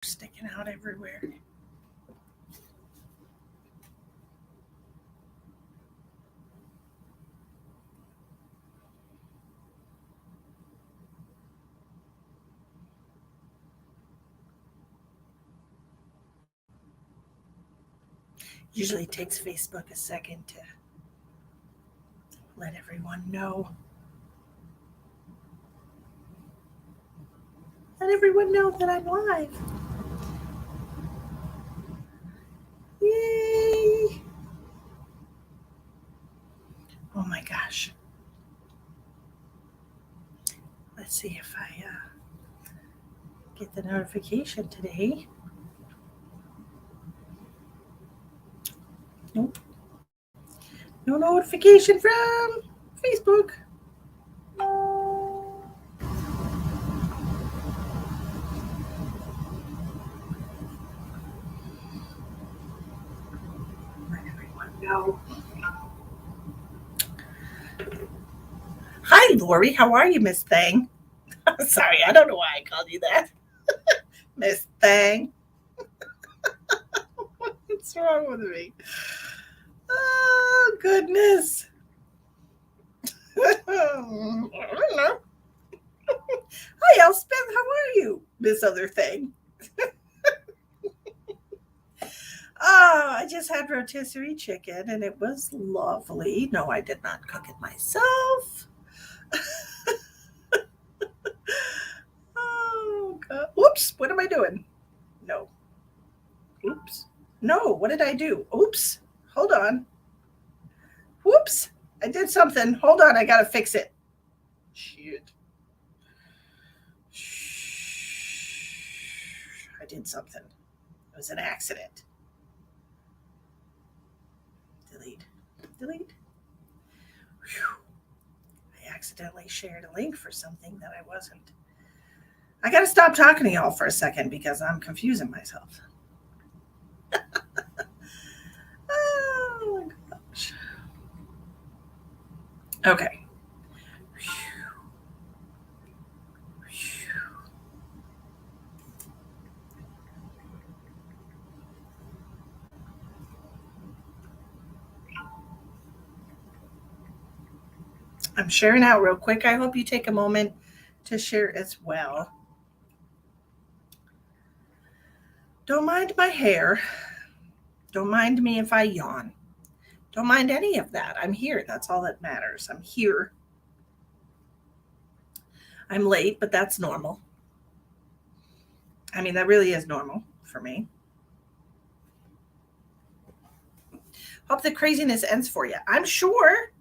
Sticking out everywhere. Usually it takes Facebook a second to let everyone know. Let everyone know that I'm live. Yay! Oh my gosh. Let's see if I get the notification today. Nope. No notification from Facebook. Let everyone know. Hi, Lori. How are you, Miss Thing? Sorry, I don't know why I called you that. Miss Thing. What's wrong with me? Oh, goodness. I don't know. Hi, Elspeth. How are you, Miss Other Thing? I just had rotisserie chicken and it was lovely. No, I did not cook it myself. Oh, God. Whoops. What am I doing? No. Oops. No, what did I do? Oops. Hold on. Whoops. I did something. Hold on. I got to fix it. Shoot. I did something. It was an accident. Delete. Delete. Whew. I accidentally shared a link for something that I wasn't. I got to stop talking to y'all for a second because I'm confusing myself. Oh my gosh. Okay. I'm sharing out real quick. I hope you take a moment to share as well. Don't mind my hair. Don't mind me if I yawn. Don't mind any of that. I'm here. That's all that matters. I'm here. I'm late, but that's normal. I mean, that really is normal for me. Hope the craziness ends for you. I'm sure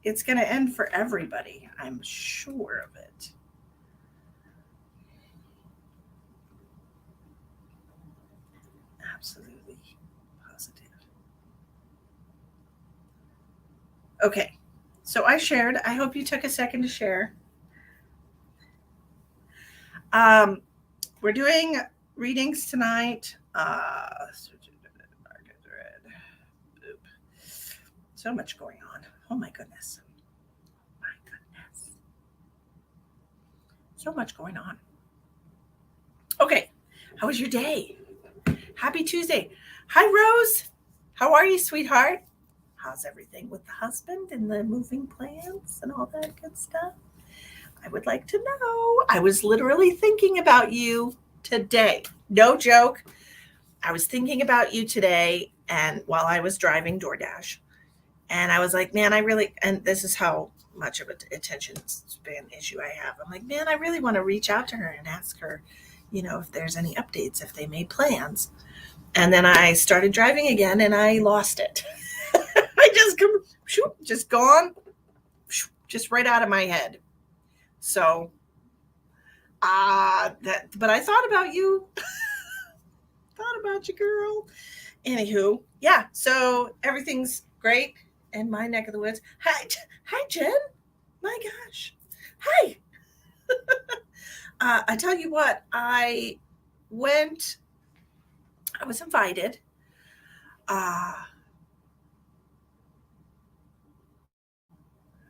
it's going to end for everybody. I'm sure of it. Absolutely positive. Okay. So I shared. I hope you took a second to share. We're doing readings tonight. So much going on. Oh my goodness. My goodness. So much going on. Okay. How was your day? Happy Tuesday. Hi, Rose. How are you, sweetheart? How's everything with the husband and the moving plans and all that good stuff? I would like to know. I was literally thinking about you today. No joke. I was thinking about you today and while I was driving DoorDash. And I was like, man, I really, and this is how much of an attention span issue I have. I'm like, man, I really want to reach out to her and ask her, if there's any updates, if they made plans. And then I started driving again and I lost it. I just gone, just right out of my head. So, but I thought about you. Thought about you, girl. Anywho, yeah. So everything's great in my neck of the woods. Hi, Jen. My gosh. Hi. I tell you what, I was invited.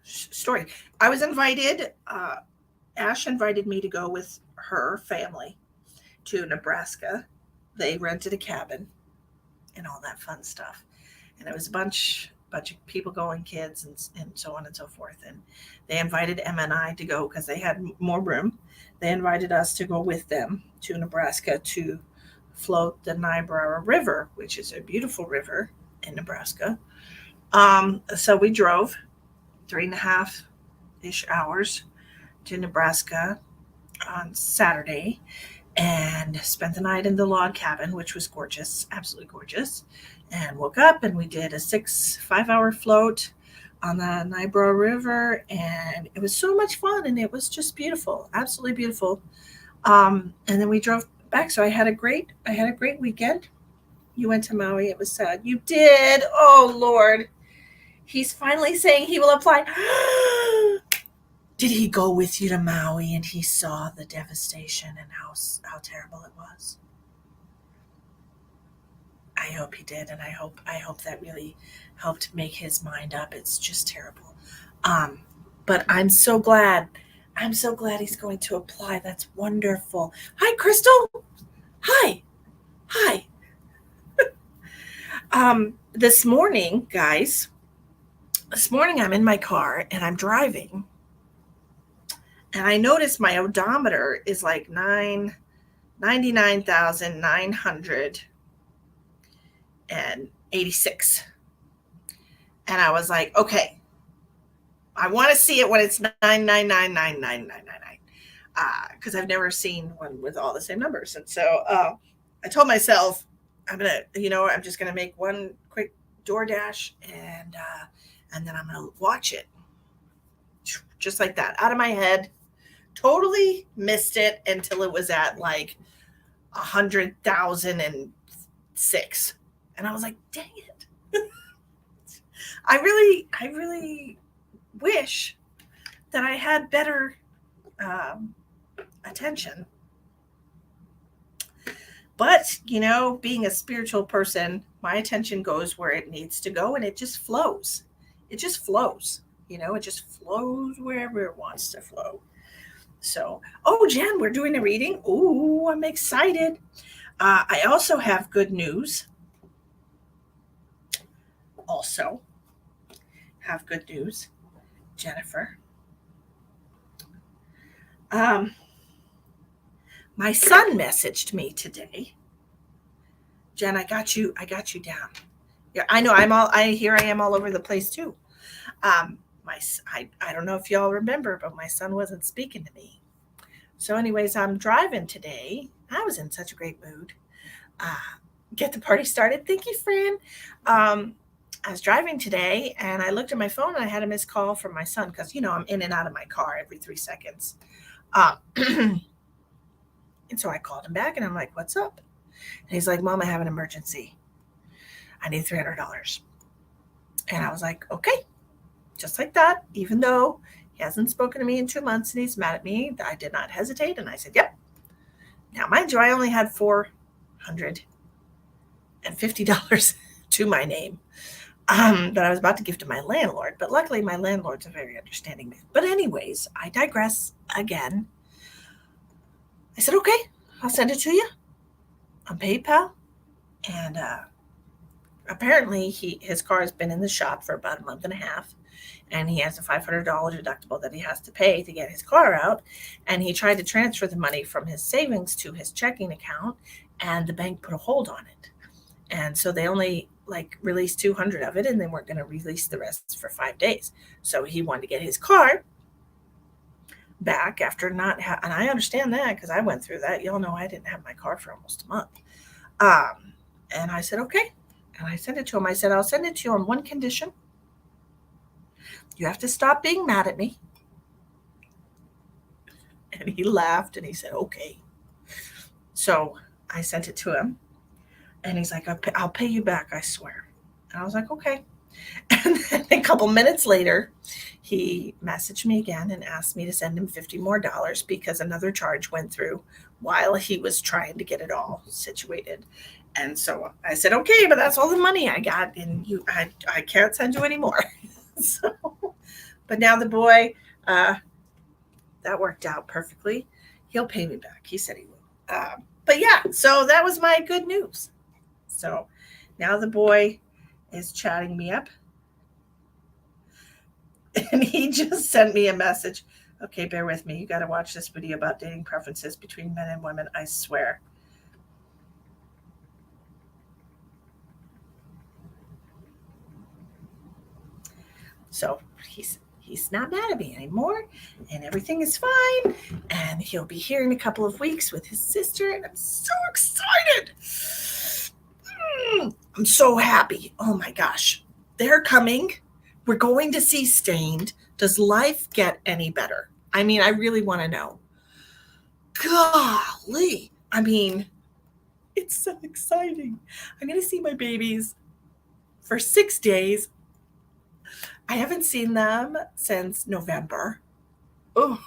Story. I was invited. Ash invited me to go with her family to Nebraska. They rented a cabin and all that fun stuff. And it was a bunch of people going, kids and so on and so forth. And they invited Emma and I to go because they had more room. They invited us to go with them to Nebraska to float the Niobrara River, which is a beautiful river in Nebraska. So we drove 3.5-ish hours to Nebraska on Saturday and spent the night in the log cabin, which was gorgeous, absolutely gorgeous. And woke up and we did a 5-hour float on the Niobrara River, and it was so much fun, and it was just beautiful, absolutely beautiful. And then we drove back. So I had a great weekend. You went to Maui. It was sad. You did. Oh Lord, he's finally saying he will apply. Did he go with you to Maui and he saw the devastation and how terrible it was? I hope he did, and I hope that really helped make his mind up. It's just terrible. But I'm so glad he's going to apply. That's wonderful. Hi, Crystal. Hi. This morning, guys, I'm in my car and I'm driving, and I noticed my odometer is like 99,986. And I was like, okay, I want to see it when it's 9999999, because I've never seen one with all the same numbers. And so I told myself, I'm just gonna make one quick DoorDash, and then I'm gonna watch it just like that out of my head. Totally missed it until it was at like 100,006, and I was like, dang it. I really wish that I had better attention. But, being a spiritual person, my attention goes where it needs to go, and it just flows. It just flows. It just flows wherever it wants to flow. So, Jen, we're doing a reading. Oh, I'm excited. I also have good news. Jennifer. My son messaged me today. Jen, I got you down. Yeah, I know. Here I am all over the place too. I don't know if y'all remember, but my son wasn't speaking to me. So anyways, I'm driving today. I was in such a great mood. Get the party started. Thank you, Fran. I was driving today and I looked at my phone and I had a missed call from my son because, I'm in and out of my car every 3 seconds. And so I called him back and I'm like, what's up? And he's like, Mom, I have an emergency. I need $300. And I was like, okay, just like that. Even though he hasn't spoken to me in 2 months and he's mad at me, I did not hesitate. And I said, yep. Now, mind you, I only had $450 to my name that I was about to give to my landlord. But luckily, my landlord's a very understanding man. But anyways, I digress again. I said, okay, I'll send it to you on PayPal. And apparently his car has been in the shop for about a month and a half. And he has a $500 deductible that he has to pay to get his car out. And he tried to transfer the money from his savings to his checking account, and the bank put a hold on it. And so they only released 200 of it, and they weren't going to release the rest for 5 days. So he wanted to get his car back after not and I understand that because I went through that. Y'all know I didn't have my car for almost a month. And I said, okay. And I sent it to him. I said, I'll send it to you on one condition. You have to stop being mad at me. And he laughed and he said, okay. So I sent it to him. And he's like, I'll pay you back, I swear. And I was like, okay. And then a couple minutes later, he messaged me again and asked me to send him $50 more because another charge went through while he was trying to get it all situated. And so I said, okay, but that's all the money I got. And I can't send you any more. So, but now the boy, that worked out perfectly. He'll pay me back. He said he will. But yeah, so that was my good news. So now the boy is chatting me up and he just sent me a message. Okay, bear with me. You got to watch this video about dating preferences between men and women. I swear. So he's not mad at me anymore, and everything is fine. And he'll be here in a couple of weeks with his sister, and I'm so excited. I'm so happy. Oh my gosh, they're coming. We're going to see Stained. Does life get any better? I mean, I really want to know. Golly, I mean, it's so exciting. I'm going to see my babies for 6 days. I haven't seen them since November. Oh,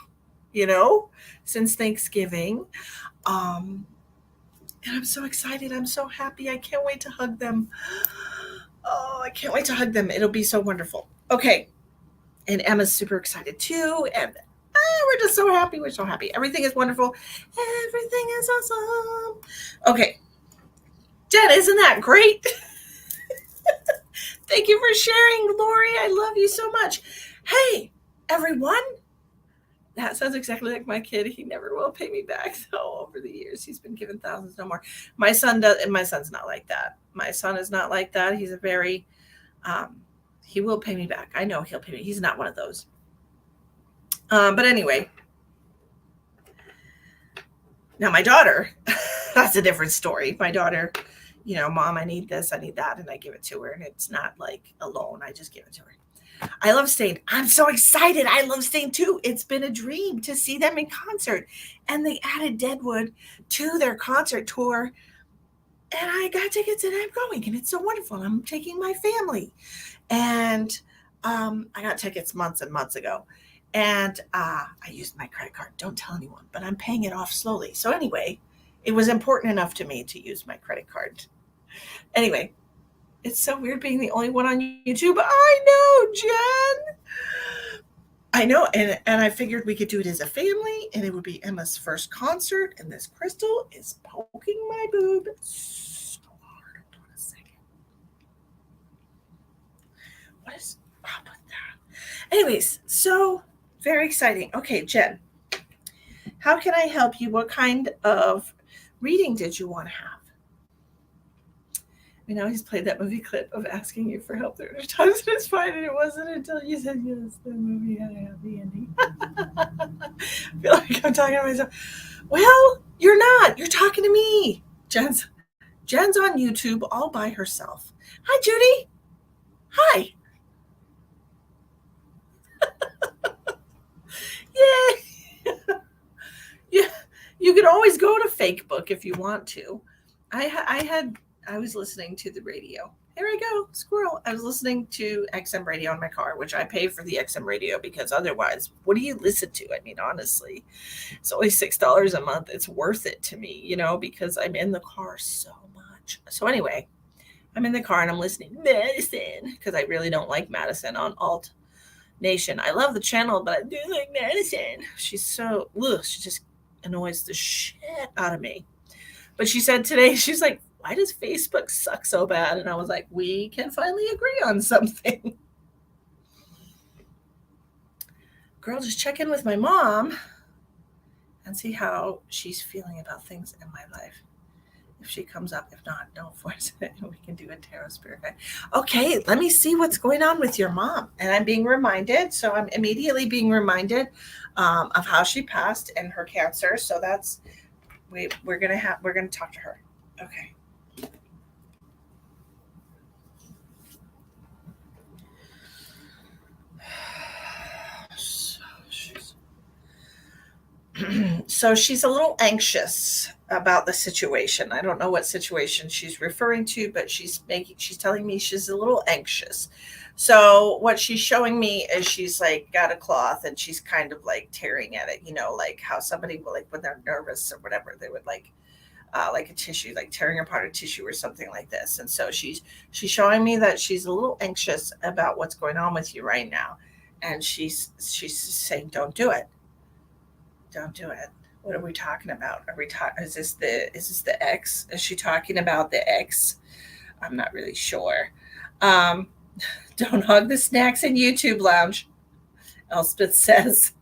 since Thanksgiving. And I'm so excited. I'm so happy. I can't wait to hug them. Oh, I can't wait to hug them. It'll be so wonderful. Okay. And Emma's super excited too. And we're just so happy. We're so happy. Everything is wonderful. Everything is awesome. Okay. Jen, isn't that great? Thank you for sharing, Lori. I love you so much. Hey, everyone. That sounds exactly like my kid. He never will pay me back, though. Over the years, he's been given thousands, no more. My son does, and my son's not like that. My son is not like that. He's a very, he will pay me back. I know he'll pay me. He's not one of those. But anyway, now my daughter, that's a different story. My daughter, Mom, I need this, I need that, and I give it to her, and it's not like a loan. I just give it to her. I love Stained. I'm so excited. I love Stained too. It's been a dream to see them in concert. And they added Deadwood to their concert tour. And I got tickets and I'm going. And it's so wonderful. I'm taking my family. And I got tickets months and months ago. And I used my credit card. Don't tell anyone. But I'm paying it off slowly. So anyway, it was important enough to me to use my credit card. Anyway. It's so weird being the only one on YouTube. I know, Jen. I know. And I figured we could do it as a family, and it would be Emma's first concert. And this crystal is poking my boob so hard. Hold on a second. What is up with that? Anyways, so very exciting. Okay, Jen, how can I help you? What kind of reading did you want to have? He's played that movie clip of asking you for help 30 times and it's fine, and it wasn't until you said yes, the movie had a happy ending. I feel like I'm talking to myself. Well, you're not. You're talking to me. Jen's on YouTube all by herself. Hi, Judy. Hi. Yay. Yeah, you can always go to Facebook if you want to. I was listening to the radio. Here I go, squirrel. I was listening to XM radio in my car, which I pay for the XM radio because otherwise, what do you listen to? I mean, honestly, it's only $6 a month. It's worth it to me, because I'm in the car so much. So anyway, I'm in the car and I'm listening to Madison because I really don't like Madison on Alt Nation. I love the channel, but I do like Madison. She's so, she just annoys the shit out of me. But she said today, she's like, why does Facebook suck so bad? And I was like, we can finally agree on something. Girl, just check in with my mom and see how she's feeling about things in my life. If she comes up, if not, don't force it. We can do a tarot spirit guide. Okay, let me see what's going on with your mom. And I'm being reminded. So I'm immediately being reminded of how she passed and her cancer. So that's, we're going to talk to her. Okay. So she's a little anxious about the situation. I don't know what situation she's referring to, but she's telling me she's a little anxious. So what she's showing me is she's like got a cloth and she's kind of like tearing at it, like how somebody will, like when they're nervous or whatever, they would like a tissue, like tearing apart a tissue or something like this. And so she's showing me that she's a little anxious about what's going on with you right now. And she's saying, don't do it. Don't do it. What are we talking about? Are we talking? Is this the X? Is she talking about the X? I'm not really sure. Um, don't hug the snacks in YouTube lounge. Elspeth says.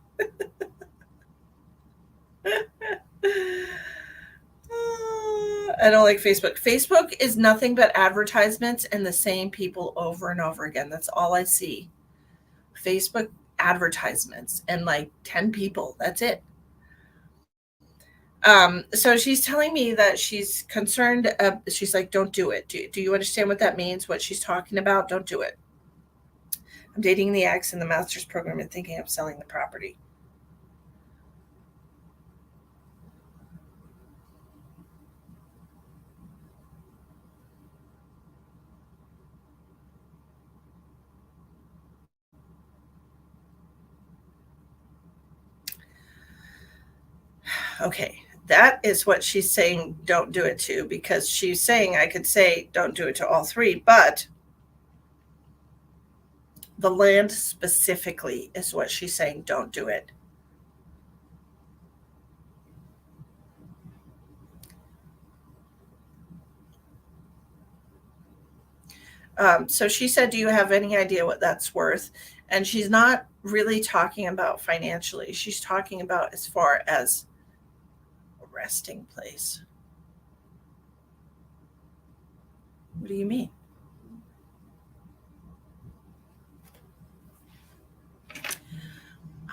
I don't like Facebook. Facebook is nothing but advertisements and the same people over and over again. That's all I see. Facebook advertisements and like 10 people. That's it. So she's telling me that she's concerned. She's like, don't do it. Do you understand what that means? What she's talking about? Don't do it. I'm dating the ex in the master's program and thinking of selling the property. Okay. That is what she's saying, don't do it to, because she's saying I could say don't do it to all three, but the land specifically is what she's saying, don't do it. So she said, do you have any idea what that's worth? And she's not really talking about financially. She's talking about as far as a resting place. What do you mean?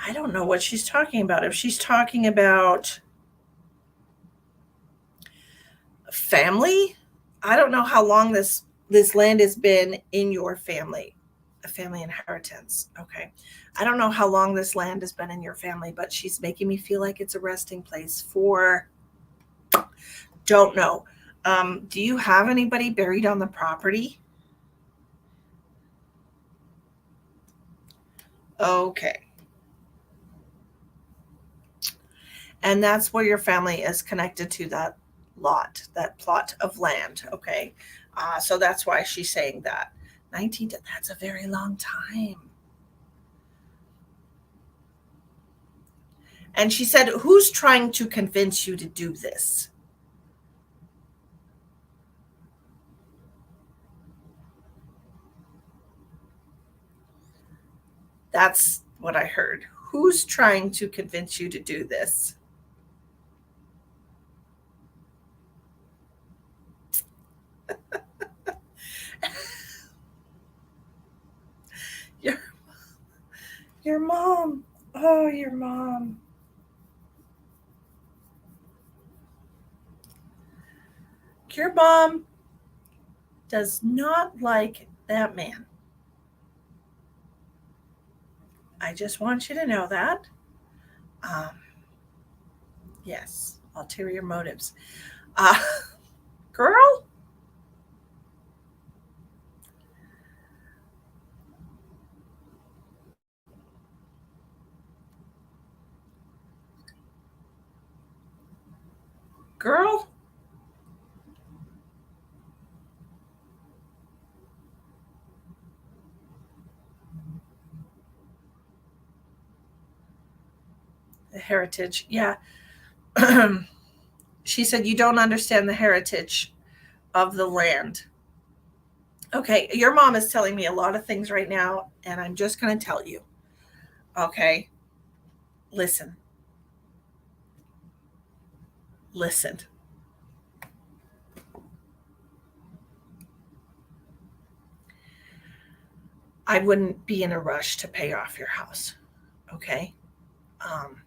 I don't know what she's talking about. If she's talking about family, I don't know how long this land has been in your family, a family inheritance. Okay. I don't know how long this land has been in your family, but she's making me feel like it's a resting place for, don't know. Do you have anybody buried on the property? Okay. And that's where your family is connected to that lot, that plot of land. Okay. So that's why she's saying that. 19, that's a very long time. And she said, who's trying to convince you to do this? That's what I heard. Who's trying to convince you to do this? Your, your mom. Oh, your mom. Your mom does not like that man. I just want you to know that. Um, yes, ulterior motives. Uh, girl, girl, the heritage. Yeah. She said, you don't understand the heritage of the land. Okay, your mom is telling me a lot of things right now, and I'm just going to tell you. Okay, listen, listen. I wouldn't be in a rush to pay off your house. Okay. Um,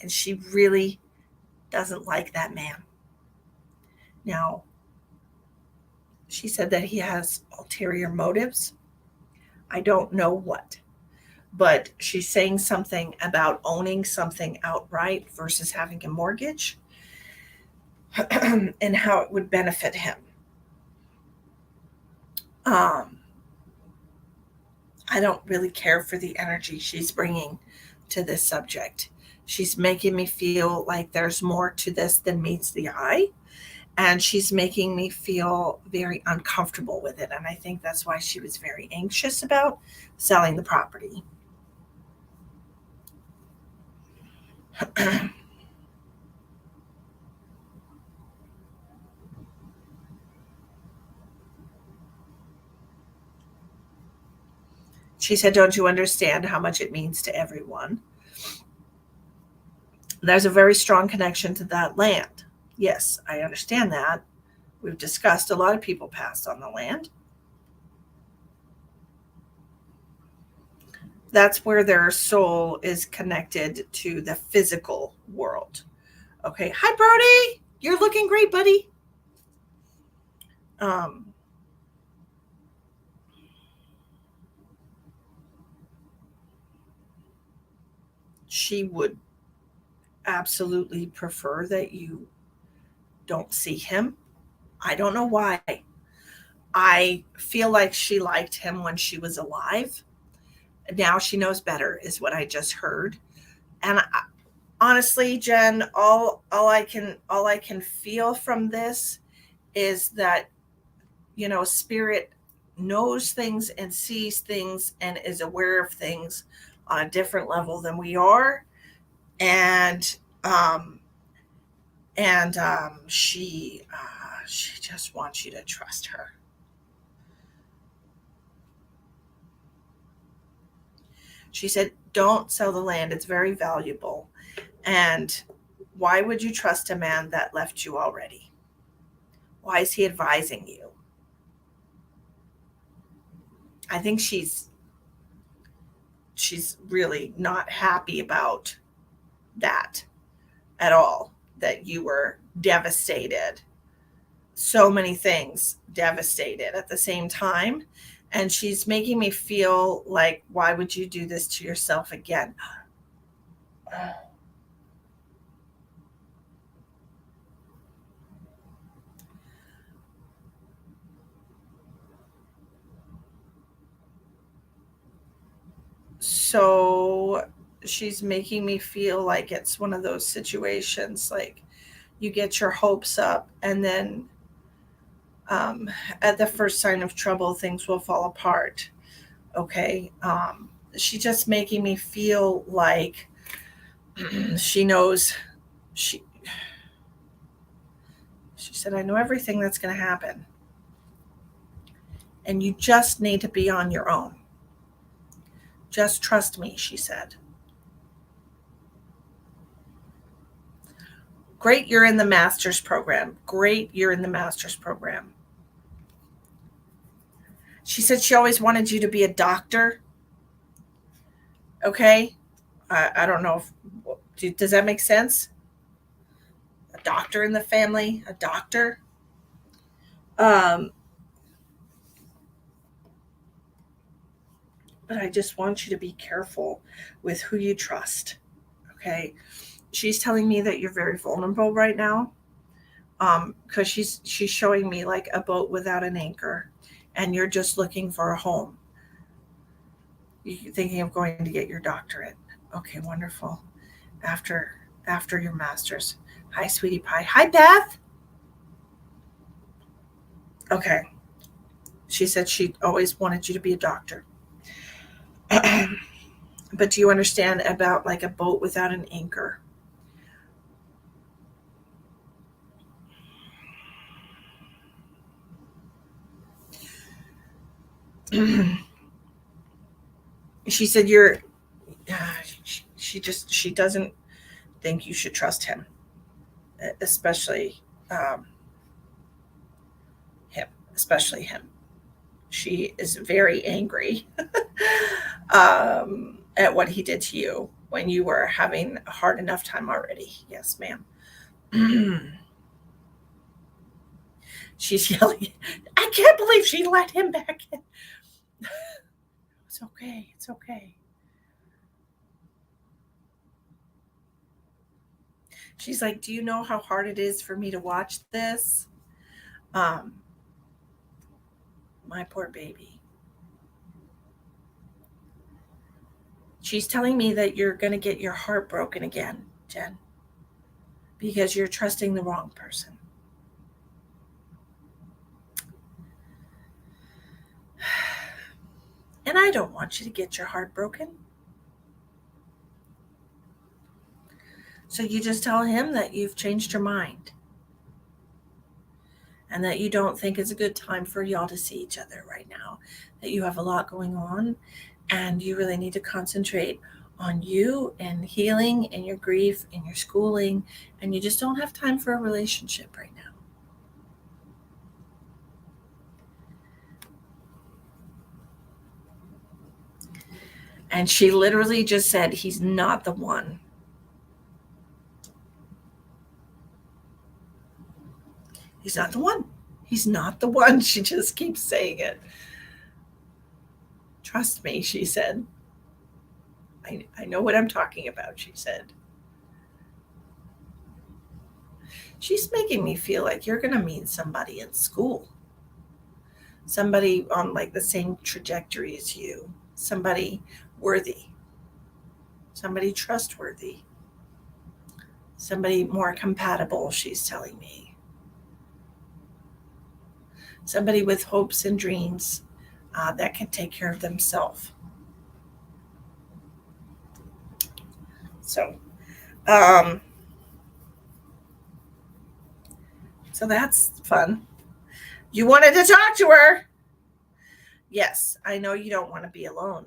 and she really doesn't like that man. Now, she said that he has ulterior motives. I don't know what, but she's saying something about owning something outright versus having a mortgage and how it would benefit him. Um, I don't really care for the energy she's bringing to this subject. She's making me feel like there's more to this than meets the eye. And she's making me feel very uncomfortable with it. And I think that's why she was very anxious about selling the property. She said, "Don't you understand how much it means to everyone? There's a very strong connection to that land." Yes, I understand that. We've discussed a lot of people passed on the land. That's where their soul is connected to the physical world. Okay. Hi, Brody. You're looking great, buddy. Um, she would absolutely prefer that you don't see him. I don't know why. I feel like she liked him when she was alive. Now she knows better, is what I just heard. And honestly, Jen, all I can feel from this is that, spirit knows things and sees things and is aware of things on a different level than we are. And um she just wants you to trust her. She said, "Don't sell the land. It's very valuable. And why would you trust a man that left you already? Why is he advising you?" I think she's really not happy about that at all, that you were devastated. So many things devastated at the same time. And she's making me feel like, why would you do this to yourself again? So she's making me feel like it's one of those situations like you get your hopes up, and then um, at the first sign of trouble, things will fall apart. Okay. She's just making me feel like she knows. She she said, "I know everything that's going to happen, and you just need to be on your own. Just trust me," she said. Great, you're in the master's program. Great, you're in the master's program. She said she always wanted you to be a doctor. Okay. I don't know if, does that make sense? A doctor in the family, a doctor. Um, but I just want you to be careful with who you trust. Okay. She's telling me that you're very vulnerable right now. Because she's showing me like a boat without an anchor, and you're just looking for a home. You're thinking of going to get your doctorate. Okay, wonderful. After your master's. Hi, sweetie pie. Hi, Beth. Okay. She said she always wanted you to be a doctor. But do you understand about like a boat without an anchor? She said you're. She doesn't think you should trust him, especially um, him, especially him. She is very angry at what he did to you when you were having a hard enough time already. Yes, ma'am. She's yelling, "I can't believe she let him back in." It's okay. It's okay. She's like, "Do you know how hard it is for me to watch this?" Um, my poor baby. She's telling me that you're going to get your heart broken again, Jen, because you're trusting the wrong person. And I don't want you to get your heart broken. So you just tell him that you've changed your mind and that you don't think it's a good time for y'all to see each other right now, that you have a lot going on and you really need to concentrate on you and healing and your grief and your schooling, and you just don't have time for a relationship right now. And she literally just said, he's not the one. He's not the one. He's not the one. She just keeps saying it. Trust me, she said. I know what I'm talking about, she said. She's making me feel like you're going to meet somebody in school. Somebody on like the same trajectory as you. Somebody worthy. Somebody trustworthy. Somebody more compatible, she's telling me. Somebody with hopes and dreams that can take care of themselves. So, so that's fun. You wanted to talk to her. Yes, I know you don't want to be alone.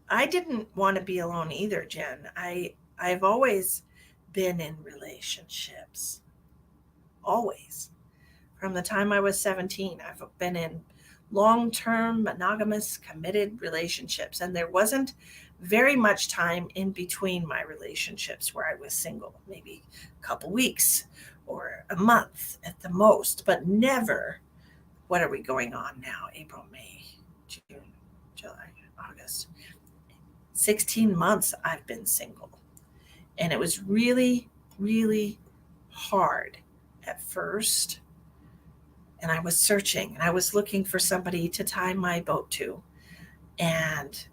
I didn't want to be alone either, Jen. I've always been in relationships. Always. From the time I was 17, I've been in long-term, monogamous, committed relationships. And there wasn't very much time in between my relationships where I was single, maybe a couple weeks or a month at the most, but never, what are we going on now? April, May, June, July, August. 16 months I've been single. And it was really, really hard at first. And I was searching and I was looking for somebody to tie my boat to. And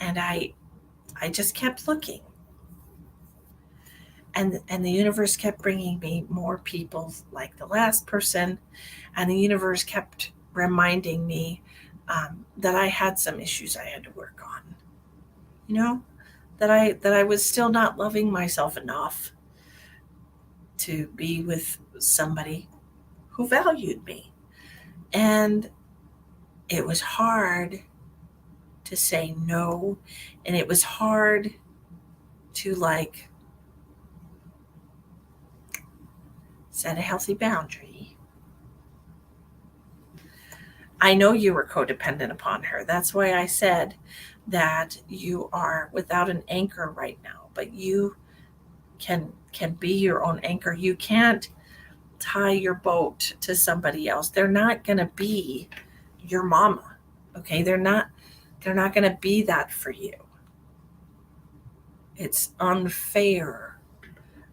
I just kept looking. And the universe kept bringing me more people like the last person. And the universe kept reminding me that I had some issues I had to work on. That I was still not loving myself enough to be with somebody who valued me. And it was hard to say no. And it was hard to set a healthy boundary. I know you were codependent upon her. That's why I said that you are without an anchor right now, but you can be your own anchor. You can't tie your boat to somebody else. They're not going to be your mama. Okay? They're not going to be that for you. It's unfair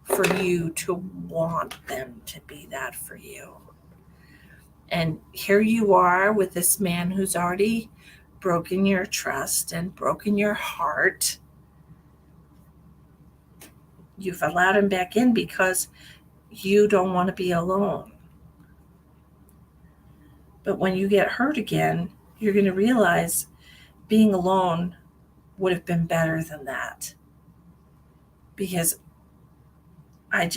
for you to want them to be that for you. And here you are with this man who's already broken your trust and broken your heart. You've allowed him back in because you don't want to be alone. But when you get hurt again, you're going to realize being alone would have been better than that. Because it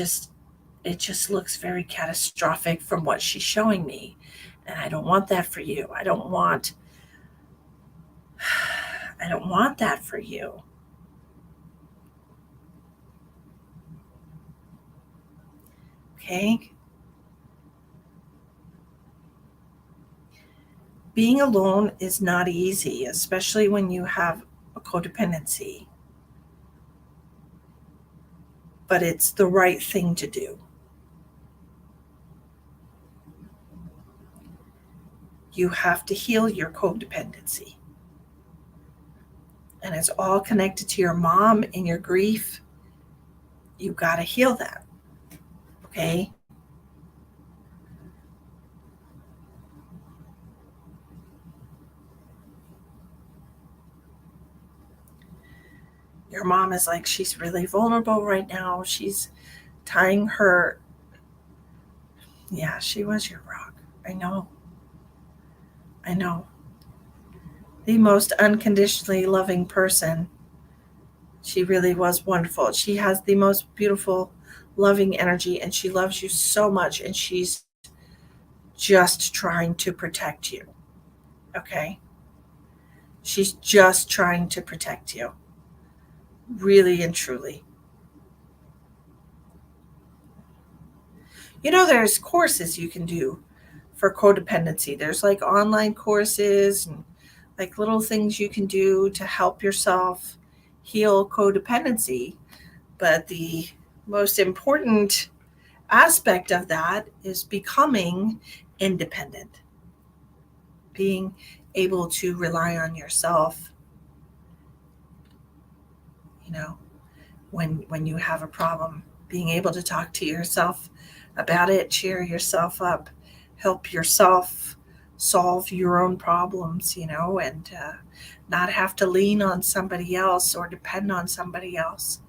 just looks very catastrophic from what she's showing me. And I don't want that for you. I don't want that for you. Okay? Being alone is not easy, especially when you have a codependency. But it's the right thing to do. You have to heal your codependency. And it's all connected to your mom and your grief. You got to heal that. Okay? Your mom is she's really vulnerable right now. She's tying her, Yeah, she was your rock. I know. I know. The most unconditionally loving person. She really was wonderful. She has the most beautiful, loving energy, and she loves you so much, and she's just trying to protect you. Okay? She's just trying to protect you, really and truly. There's courses you can do for codependency. There's like online courses and like little things you can do to help yourself heal codependency. But the most important aspect of that is becoming independent, being able to rely on yourself, you know, when you have a problem, being able to talk to yourself about it, cheer yourself up, help yourself solve your own problems, and not have to lean on somebody else or depend on somebody else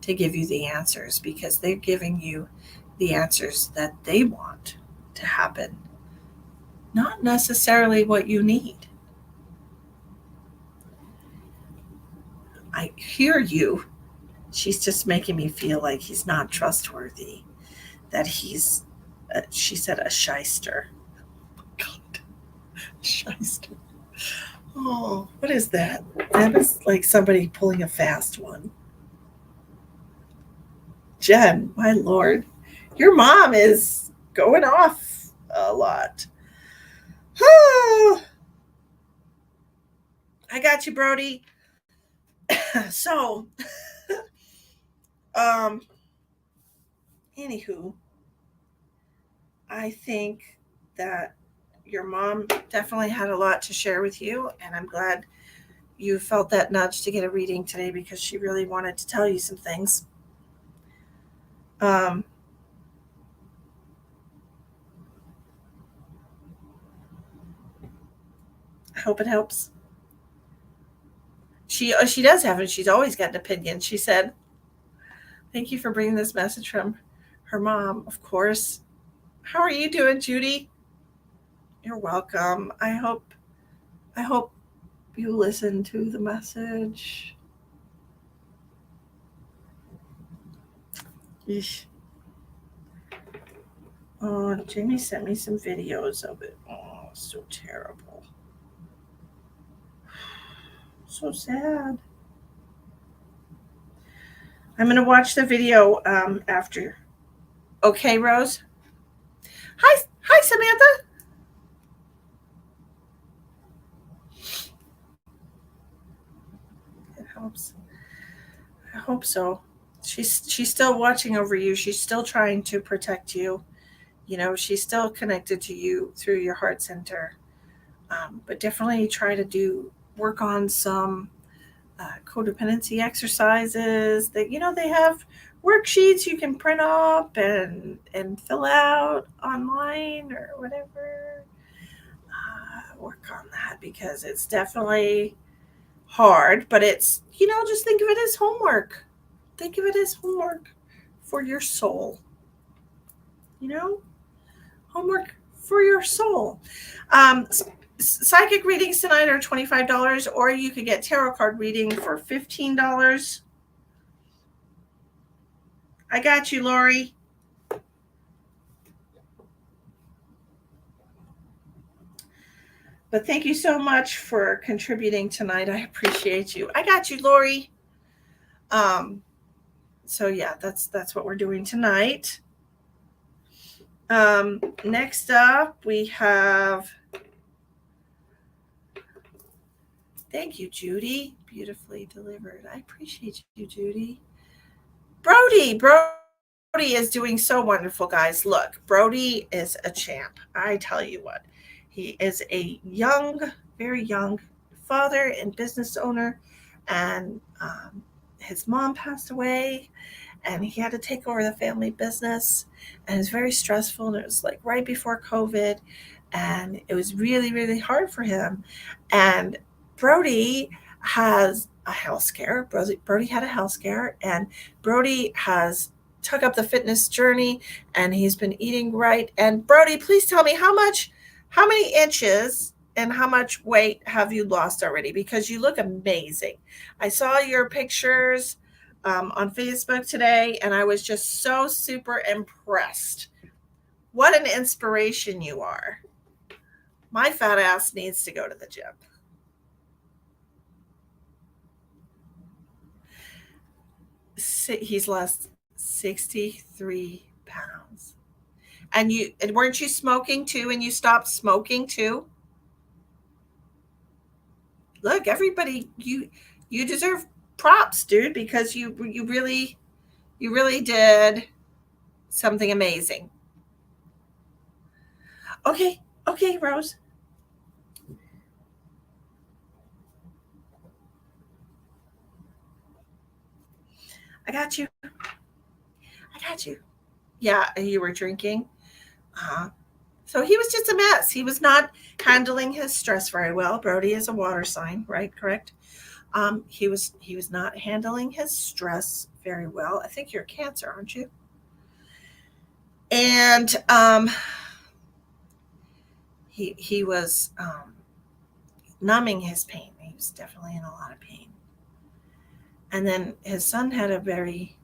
to give you the answers, because they're giving you the answers that they want to happen, not necessarily what you need. I hear you. She's just making me feel like he's not trustworthy, that he's, she said, a shyster. God, shyster. Oh, what is that? That is like somebody pulling a fast one. Jen, my lord, your mom is going off a lot. I got you, Brody. So, um, anywho, I think that your mom definitely had a lot to share with you, and I'm glad you felt that nudge to get a reading today, because she really wanted to tell you some things. Um, I hope it helps. She does have it. She's always got an opinion. She said, "Thank you for bringing this message from her mom." Of course. How are you doing, Judy? You're welcome. I hope you listen to the message. Eesh. Oh, Jamie sent me some videos of it. Oh, so terrible. So sad. I'm gonna watch the video after. Okay, Rose. Hi, Samantha. It helps. I hope so. She's still watching over you. She's still trying to protect you. She's still connected to you through your heart center. But definitely try to work on some codependency exercises. That they have worksheets you can print up and fill out online or whatever. Work on that, because it's definitely hard, but it's, just think of it as homework. Think of it as homework for your soul. You know, homework for your soul. Psychic readings tonight are $25, or you could get tarot card reading for $15. I got you, Lori. But thank you so much for contributing tonight. I appreciate you. I got you, Lori. So yeah, that's what we're doing tonight. Next up, we have. Thank you, Judy. Beautifully delivered. I appreciate you, Judy. Brody is doing so wonderful, guys. Look, Brody is a champ. I tell you what, he is a very young father and business owner, and his mom passed away, and he had to take over the family business, and it was very stressful, and it was like right before COVID, and it was really, really hard for him. And Brody has a health scare. Brody had a health scare, and Brody has took up the fitness journey, and he's been eating right. And Brody, please tell me how many inches and how much weight have you lost already? Because you look amazing. I saw your pictures on Facebook today, and I was just so super impressed. What an inspiration you are. My fat ass needs to go to the gym. He's lost 63 pounds. And weren't you smoking too, and you stopped smoking too? Look, everybody, you deserve props, dude, because you really did something amazing. Okay, okay, Rose. I got you. I got you. Yeah, you were drinking. Uh-huh. So he was just a mess. He was not handling his stress very well. Brody is a water sign, right? Correct. He was not handling his stress very well. I think you're Cancer, aren't you? And he was numbing his pain. He was definitely in a lot of pain. And then his son had a very,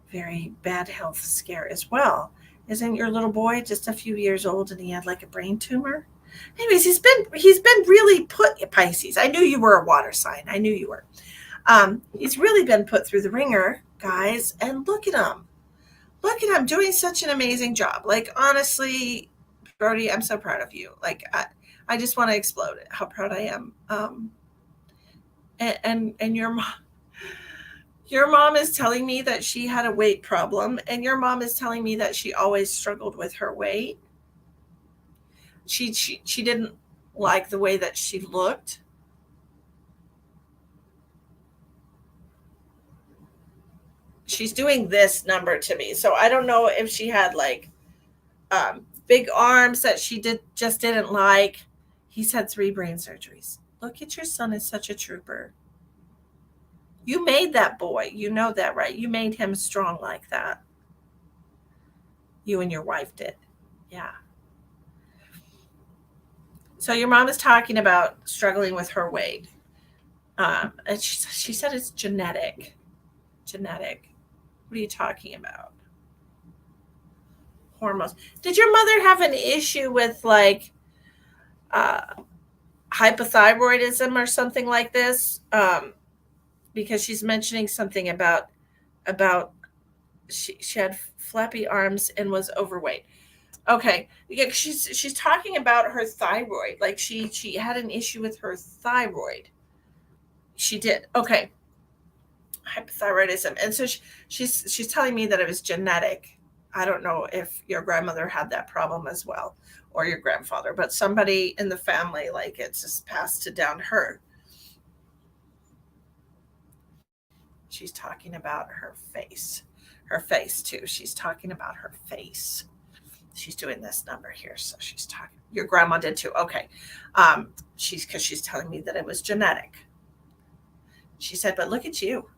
very bad health scare as well. Isn't your little boy just a few years old and he had like a brain tumor? Anyways, he's been really put Pisces. I knew you were a water sign. I knew you were. He's really been put through the ringer, guys. And look at him. Look at him doing such an amazing job. Like honestly, Brody, I'm so proud of you. Like I just want to explode how proud I am. And your mom is telling me that she had a weight problem, and your mom is telling me that she always struggled with her weight. She didn't like the way that she looked. She's doing this number to me, so I don't know if she had like big arms that she didn't like. He's had 3 brain surgeries. Look at your son is such a trooper. You made that boy. You know that, right? You made him strong like that. You and your wife did. Yeah. So your mom is talking about struggling with her weight. And she said it's genetic. Genetic. What are you talking about? Hormones. Did your mother have an issue with like hypothyroidism or something like this? Because she's mentioning something about she had flappy arms and was overweight. Okay, yeah, she's talking about her thyroid. Like she had an issue with her thyroid. She did. Okay, hypothyroidism, and so she's telling me that it was genetic. I don't know if your grandmother had that problem as well, or your grandfather, but somebody in the family, like it's just passed it down her. She's talking about her face too. She's talking about her face. She's doing this number here, so she's talking. Your grandma did too. Okay, she's telling me that it was genetic. She said, but look at you.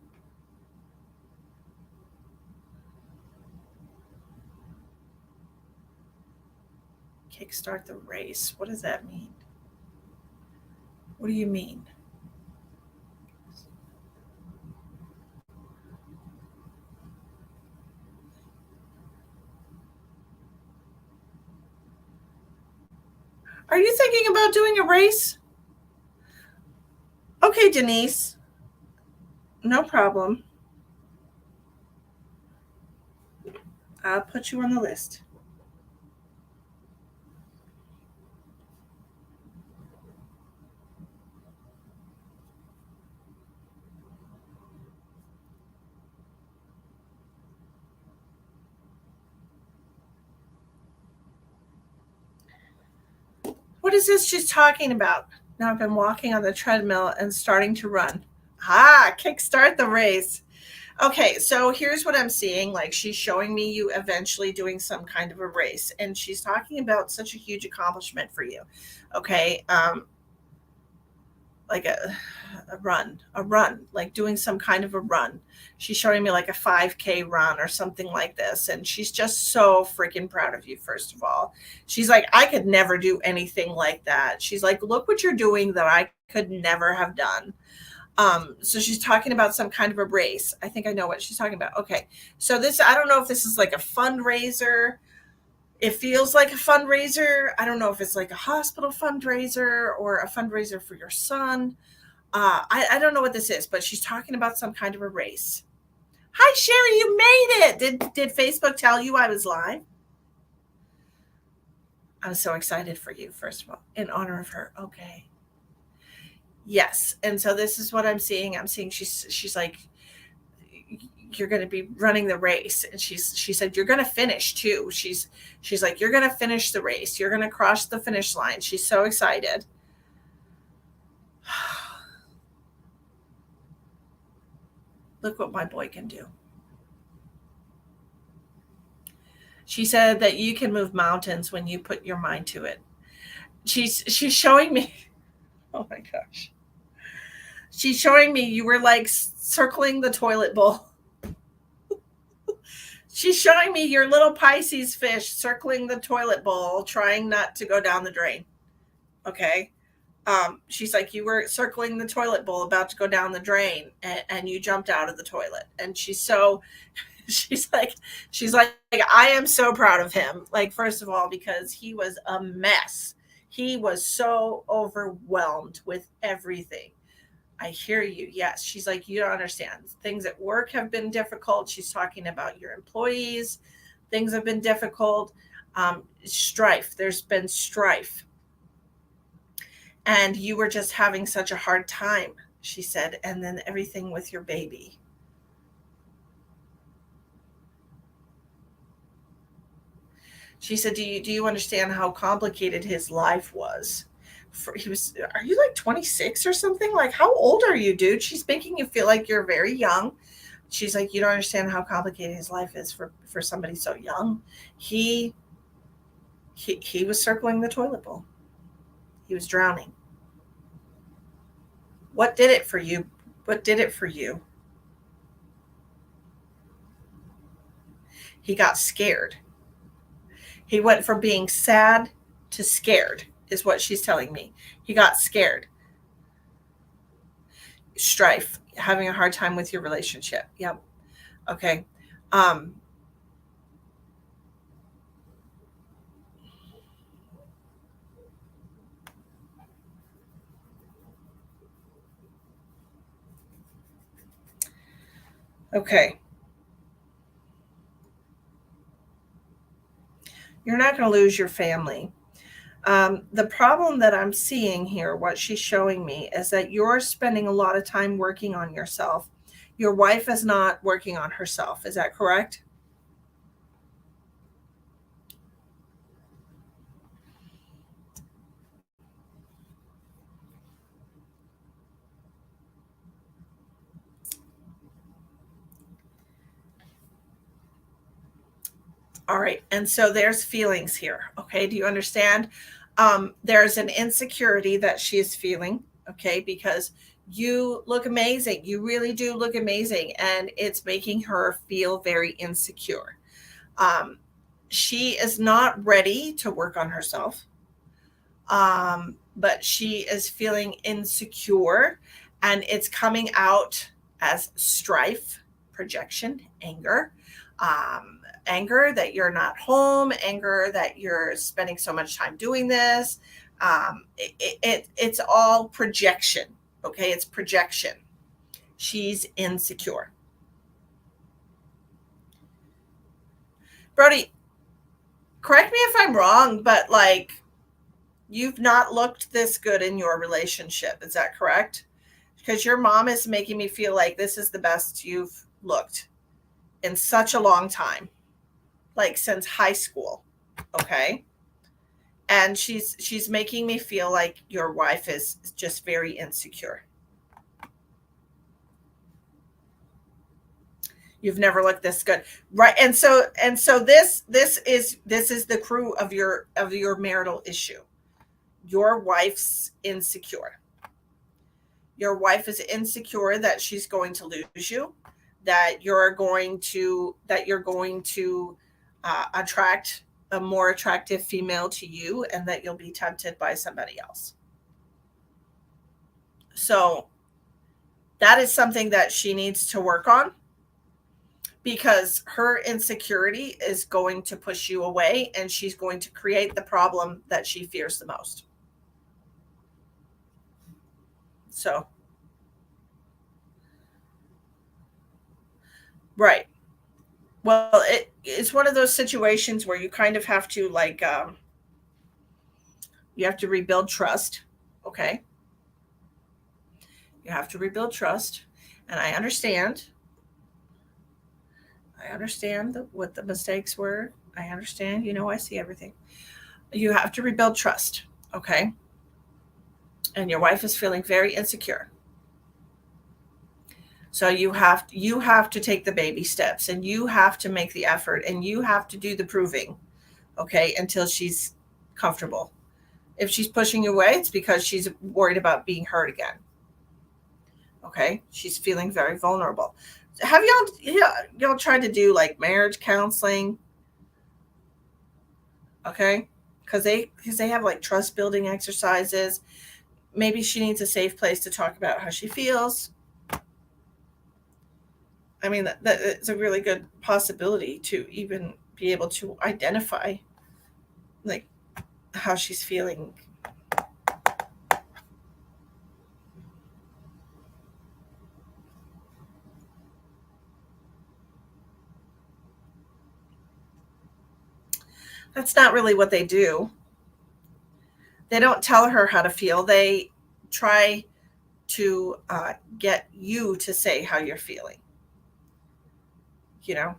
Kickstart the race. What does that mean? What do you mean? Are you thinking about doing a race? Okay, Denise. No problem. I'll put you on the list. What is this she's talking about? Now I've been walking on the treadmill and starting to run. Kickstart the race. Okay, so here's what I'm seeing. Like she's showing me you eventually doing some kind of a race, and she's talking about such a huge accomplishment for you. Okay, like a run, like doing some kind of a run. She's showing me like a 5K run or something like this. And she's just so freaking proud of you, first of all. She's like, I could never do anything like that. She's like, look what you're doing that I could never have done. So she's talking about some kind of a race. I think I know what she's talking about. Okay. So this, I don't know if this is like a fundraiser. It feels like a fundraiser. I don't know if it's like a hospital fundraiser or a fundraiser for your son. I don't know what this is, but she's talking about some kind of a race. Hi, Sherry, you made it. Did Facebook tell you I was live? I'm so excited for you, first of all, in honor of her. Okay. Yes. And so this is what I'm seeing. I'm seeing she's like, you're going to be running the race. And she said, you're going to finish too. She's like, you're going to finish the race. You're going to cross the finish line. She's so excited. Look what my boy can do. She said that you can move mountains when you put your mind to it. She's showing me. Oh my gosh. She's showing me you were like circling the toilet bowl. She's showing me your little Pisces fish circling the toilet bowl, trying not to go down the drain. Okay. She's like, you were circling the toilet bowl about to go down the drain and you jumped out of the toilet. And she's like, I am so proud of him. Like, first of all, because he was a mess. He was so overwhelmed with everything. I hear you. Yes. She's like, you don't understand. Things at work have been difficult. She's talking about your employees. Things have been difficult. Strife. There's been strife. And you were just having such a hard time, she said. And then everything with your baby. She said, do you understand how complicated his life was? Are you like 26 or something? Like, how old are you, dude? She's making you feel like you're very young. She's like, you don't understand how complicated his life is for somebody so young. He was circling the toilet bowl. He was drowning. What did it for you? What did it for you? He got scared. He went from being sad to scared, is what she's telling me. He got scared. Strife, having a hard time with your relationship. Yep. Okay. Okay. You're not going to lose your family. The problem that I'm seeing here, what she's showing me, is that you're spending a lot of time working on yourself. Your wife is not working on herself. Is that correct? All right. And so there's feelings here. Okay. Do you understand? There's an insecurity that she is feeling. Okay. Because you look amazing. You really do look amazing. And it's making her feel very insecure. Um, she is not ready to work on herself. But she is feeling insecure and it's coming out as strife, projection, anger. Anger that you're not home, anger that you're spending so much time doing this. It's all projection. Okay, it's projection. She's insecure. Brody, correct me if I'm wrong, but like, you've not looked this good in your relationship. Is that correct? Because your mom is making me feel like this is the best you've looked in such a long time, like since high school. Okay. And she's making me feel like your wife is just very insecure. You've never looked this good. Right. And so this is the crew of your marital issue. Your wife's insecure. Your wife is insecure that she's going to lose you, that you're going to attract a more attractive female to you, and that you'll be tempted by somebody else. So that is something that she needs to work on, because her insecurity is going to push you away, and she's going to create the problem that she fears the most. So, right. Well, it's one of those situations where you kind of have to, like, you have to rebuild trust. Okay. You have to rebuild trust. And I understand what the mistakes were. I understand. I see everything. You have to rebuild trust. Okay. And your wife is feeling very insecure. So you have to take the baby steps, and you have to make the effort, and you have to do the proving, okay, until she's comfortable. If she's pushing you away, it's because she's worried about being hurt again. Okay? She's feeling very vulnerable. Have y'all tried to do like marriage counseling? Okay? Because they have like trust building exercises. Maybe she needs a safe place to talk about how she feels. I mean, that is a really good possibility to even be able to identify like how she's feeling. That's not really what they do. They don't tell her how to feel. They try to get you to say how you're feeling. You know,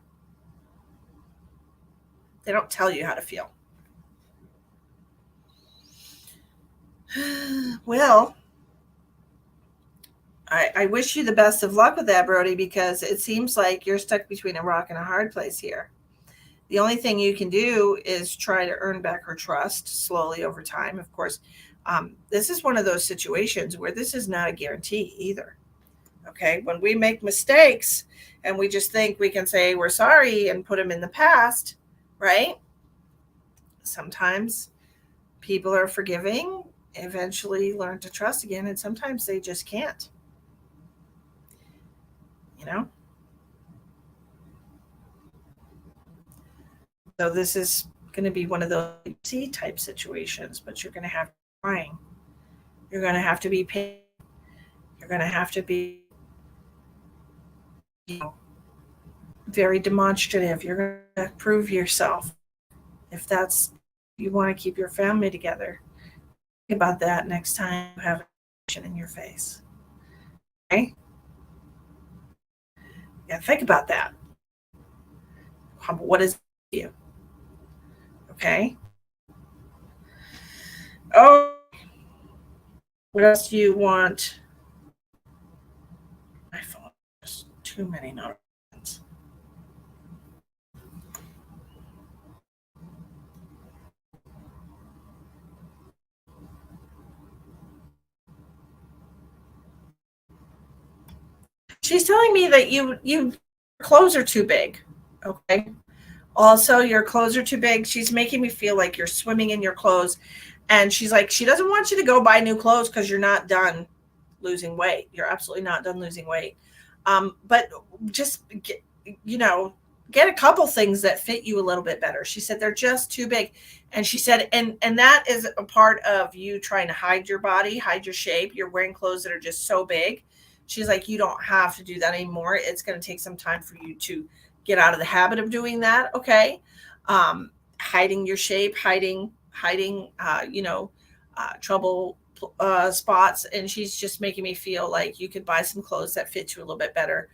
they don't tell you how to feel. Well, I wish you the best of luck with that, Brody, because it seems like you're stuck between a rock and a hard place here. The only thing you can do is try to earn back her trust slowly over time. Of course, this is one of those situations where this is not a guarantee either. Okay. When we make mistakes and we just think we can say we're sorry and put them in the past, right? Sometimes people are forgiving, eventually learn to trust again, and sometimes they just can't, you know? So this is going to be one of those C type situations, but you're going to have to be trying. You're going to have to be patient. You're going to have to be, you know, very demonstrative. You're going to prove yourself. If that's, you want to keep your family together, think about that next time you have an in your face. Okay? Yeah, think about that. What is you? Okay. Oh, what else do you want? My phone has too many notifications. She's telling me that you clothes are too big. Okay. Also, your clothes are too big. She's making me feel like you're swimming in your clothes. And she's like, she doesn't want you to go buy new clothes because you're not done losing weight. You're absolutely not done losing weight. But just get, you know, get a couple things that fit you a little bit better. She said they're just too big. And she said, and that is a part of you trying to hide your body, hide your shape. You're wearing clothes that are just so big. She's like, you don't have to do that anymore. It's going to take some time for you to get out of the habit of doing that. Okay. Hiding your shape, hiding, trouble spots. And she's just making me feel like you could buy some clothes that fit you a little bit better.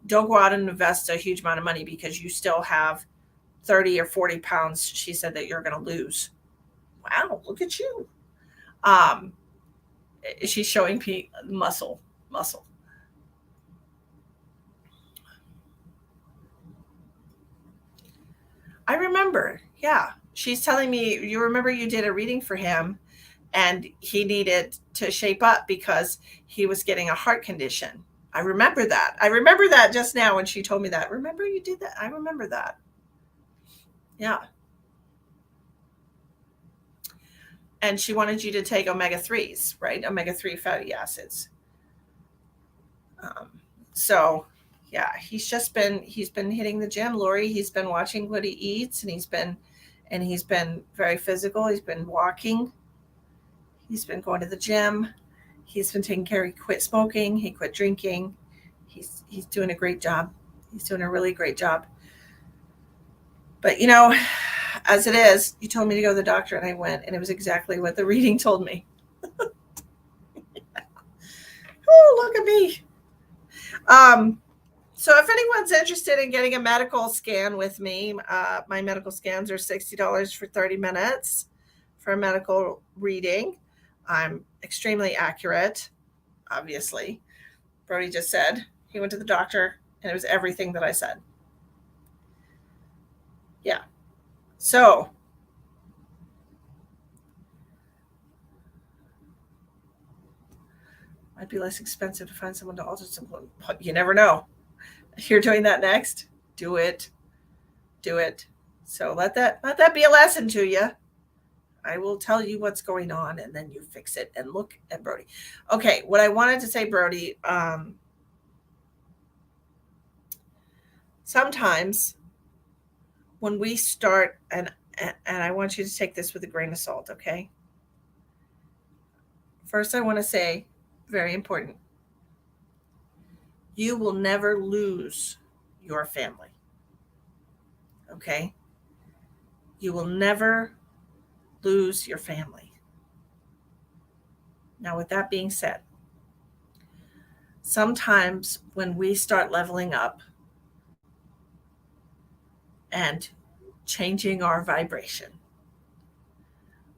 Don't go out and invest a huge amount of money because you still have 30 or 40 pounds, she said, that you're going to lose. Wow, look at you. Um, she's showing muscle. I remember. Yeah. She's telling me, you remember you did a reading for him, and he needed to shape up because he was getting a heart condition. I remember that. I remember that just now when she told me that. Remember you did that? I remember that. Yeah. And she wanted you to take omega-3s, right? Omega-3 fatty acids. So yeah, he's been hitting the gym, Lori. He's been watching what he eats, and he's been very physical. He's been walking. He's been going to the gym. He's been taking care. He quit smoking. He quit drinking. He's doing a great job. He's doing a really great job. But as it is, you told me to go to the doctor, and I went, and it was exactly what the reading told me. Oh, look at me. So if anyone's interested in getting a medical scan with me, my medical scans are $60 for 30 minutes for a medical reading. I'm extremely accurate, obviously. Brody just said he went to the doctor, and it was everything that I said. Yeah. So might be less expensive to find someone to alter something. You never know. You're doing that next. Do it. So let that be a lesson to you. I will tell you what's going on, and then you fix it and look at Brody. Okay, what I wanted to say, Brody, sometimes when we start, and I want you to take this with a grain of salt, okay? First, I want to say, very important, you will never lose your family, okay? You will never lose your family. Now, with that being said, sometimes when we start leveling up and changing our vibration,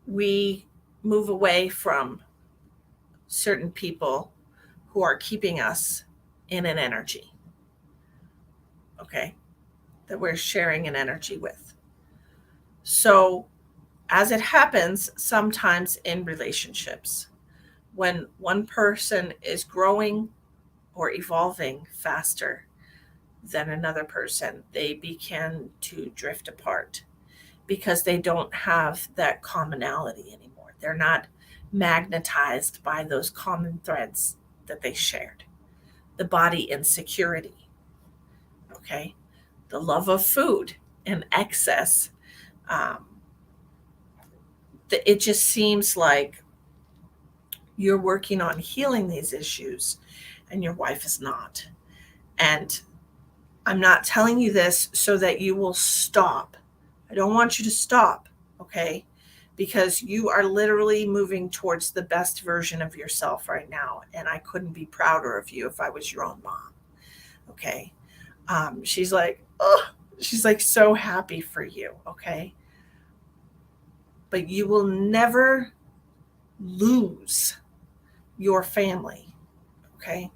we move away from certain people who are keeping us in an energy, okay, that we're sharing an energy with. So, as it happens sometimes in relationships, when one person is growing or evolving faster than another person, they begin to drift apart because they don't have that commonality anymore. They're not magnetized by those common threads that they shared. The body insecurity, okay? The love of food in excess. It just seems like you're working on healing these issues and your wife is not. And I'm not telling you this so that you will stop. I don't want you to stop, okay? Because you are literally moving towards the best version of yourself right now. And I couldn't be prouder of you if I was your own mom, okay? She's like, oh, she's like so happy for you, okay? But you will never lose your family, okay?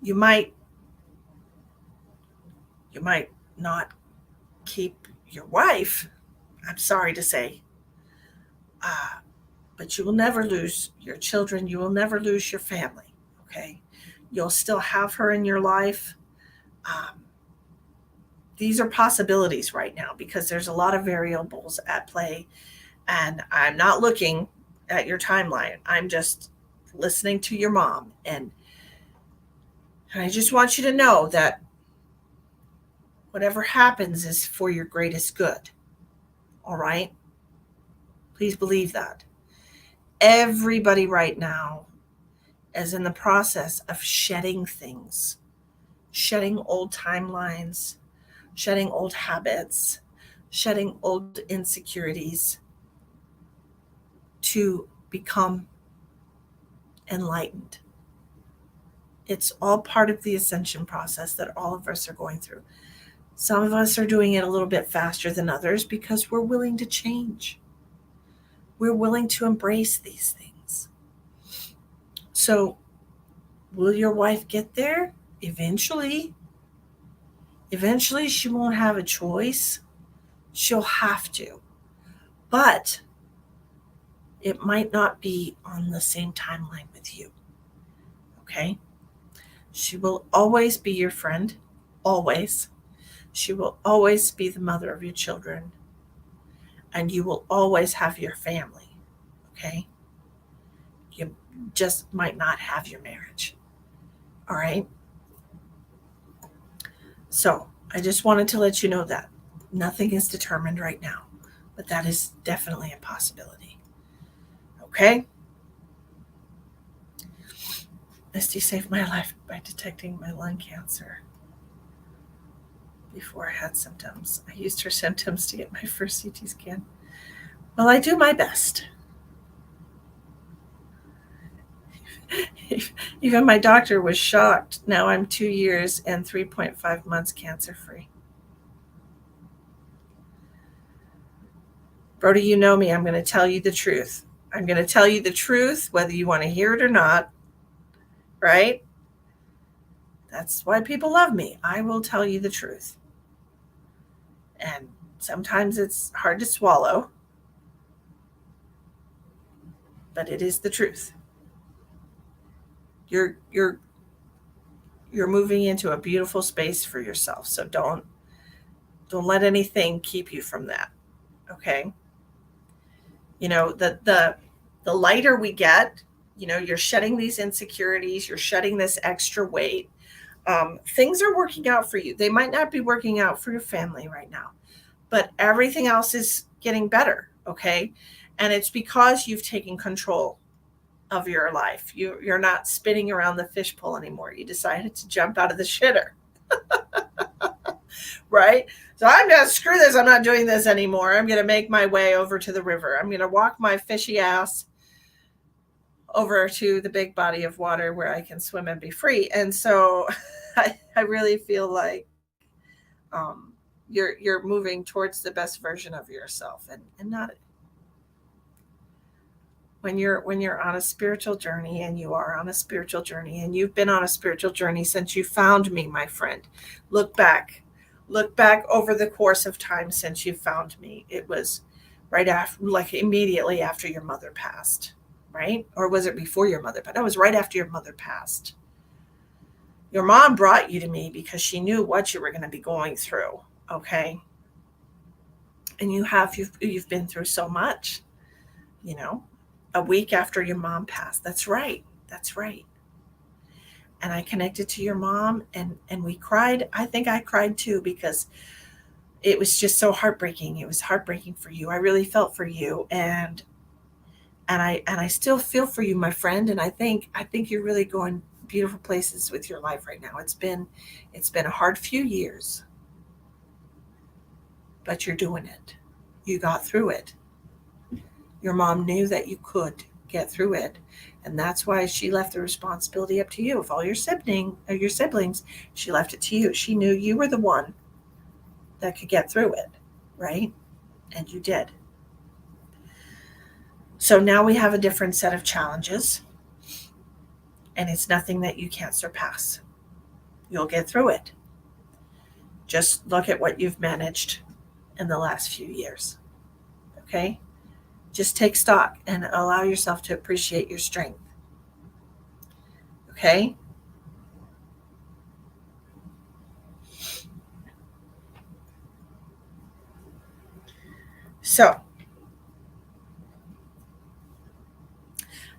You might not keep your wife, I'm sorry to say, but you will never lose your children. You will never lose your family, okay? You'll still have her in your life. These are possibilities right now because there's a lot of variables at play, and I'm not looking at your timeline. I'm just listening to your mom, and I just want you to know that whatever happens is for your greatest good. All right? Please believe that. Everybody right now is in the process of shedding things, shedding old timelines, shedding old habits, shedding old insecurities to become enlightened. It's all part of the ascension process that all of us are going through. Some of us are doing it a little bit faster than others because we're willing to change. We're willing to embrace these things. So, will your wife get there? Eventually. Eventually, she won't have a choice. She'll have to, but it might not be on the same timeline with you. Okay? She will always be your friend, always. She will always be the mother of your children, and you will always have your family. Okay? You just might not have your marriage. All right? So I just wanted to let you know that nothing is determined right now, but that is definitely a possibility. Okay? Misty saved my life by detecting my lung cancer before I had symptoms. I used her symptoms to get my first CT scan. Well, I do my best. Even my doctor was shocked. Now I'm 2 years and 3.5 months cancer free. Brody, you know me. I'm going to tell you the truth. I'm going to tell you the truth, whether you want to hear it or not. Right? That's why people love me. I will tell you the truth. And sometimes it's hard to swallow, but it is the truth. You're moving into a beautiful space for yourself. So don't let anything keep you from that. Okay? You know, the lighter we get, you know, you're shedding these insecurities, you're shedding this extra weight. Things are working out for you. They might not be working out for your family right now, but everything else is getting better. Okay? And it's because you've taken control of your life. You're not spinning around the fishbowl anymore. You decided to jump out of the shitter. Right? So I'm going to screw this. I'm not doing this anymore. I'm going to make my way over to the river. I'm going to walk my fishy ass over to the big body of water where I can swim and be free. And so I really feel like you're moving towards the best version of yourself, and not when you're on a spiritual journey, and you are on a spiritual journey, and you've been on a spiritual journey since you found me, my friend. Look back over the course of time since you found me. It was right after, like immediately after your mother passed, right? Or was it before your mother passed? No, it was right after your mother passed. Your mom brought you to me because she knew what you were going to be going through. Okay? And you've been through so much, you know, a week after your mom passed. That's right. And I connected to your mom, and we cried. I think I cried too, because it was just so heartbreaking. It was heartbreaking for you. I really felt for you, and I still feel for you, my friend. And I think you're really going beautiful places with your life right now. It's been a hard few years, but you're doing it. You got through it. Your mom knew that you could get through it, and that's why she left the responsibility up to you. Of all your siblings, she left it to you. She knew you were the one that could get through it, right? And you did. So now we have a different set of challenges, and it's nothing that you can't surpass. You'll get through it. Just look at what you've managed in the last few years. Okay? Just take stock and allow yourself to appreciate your strength. Okay? So,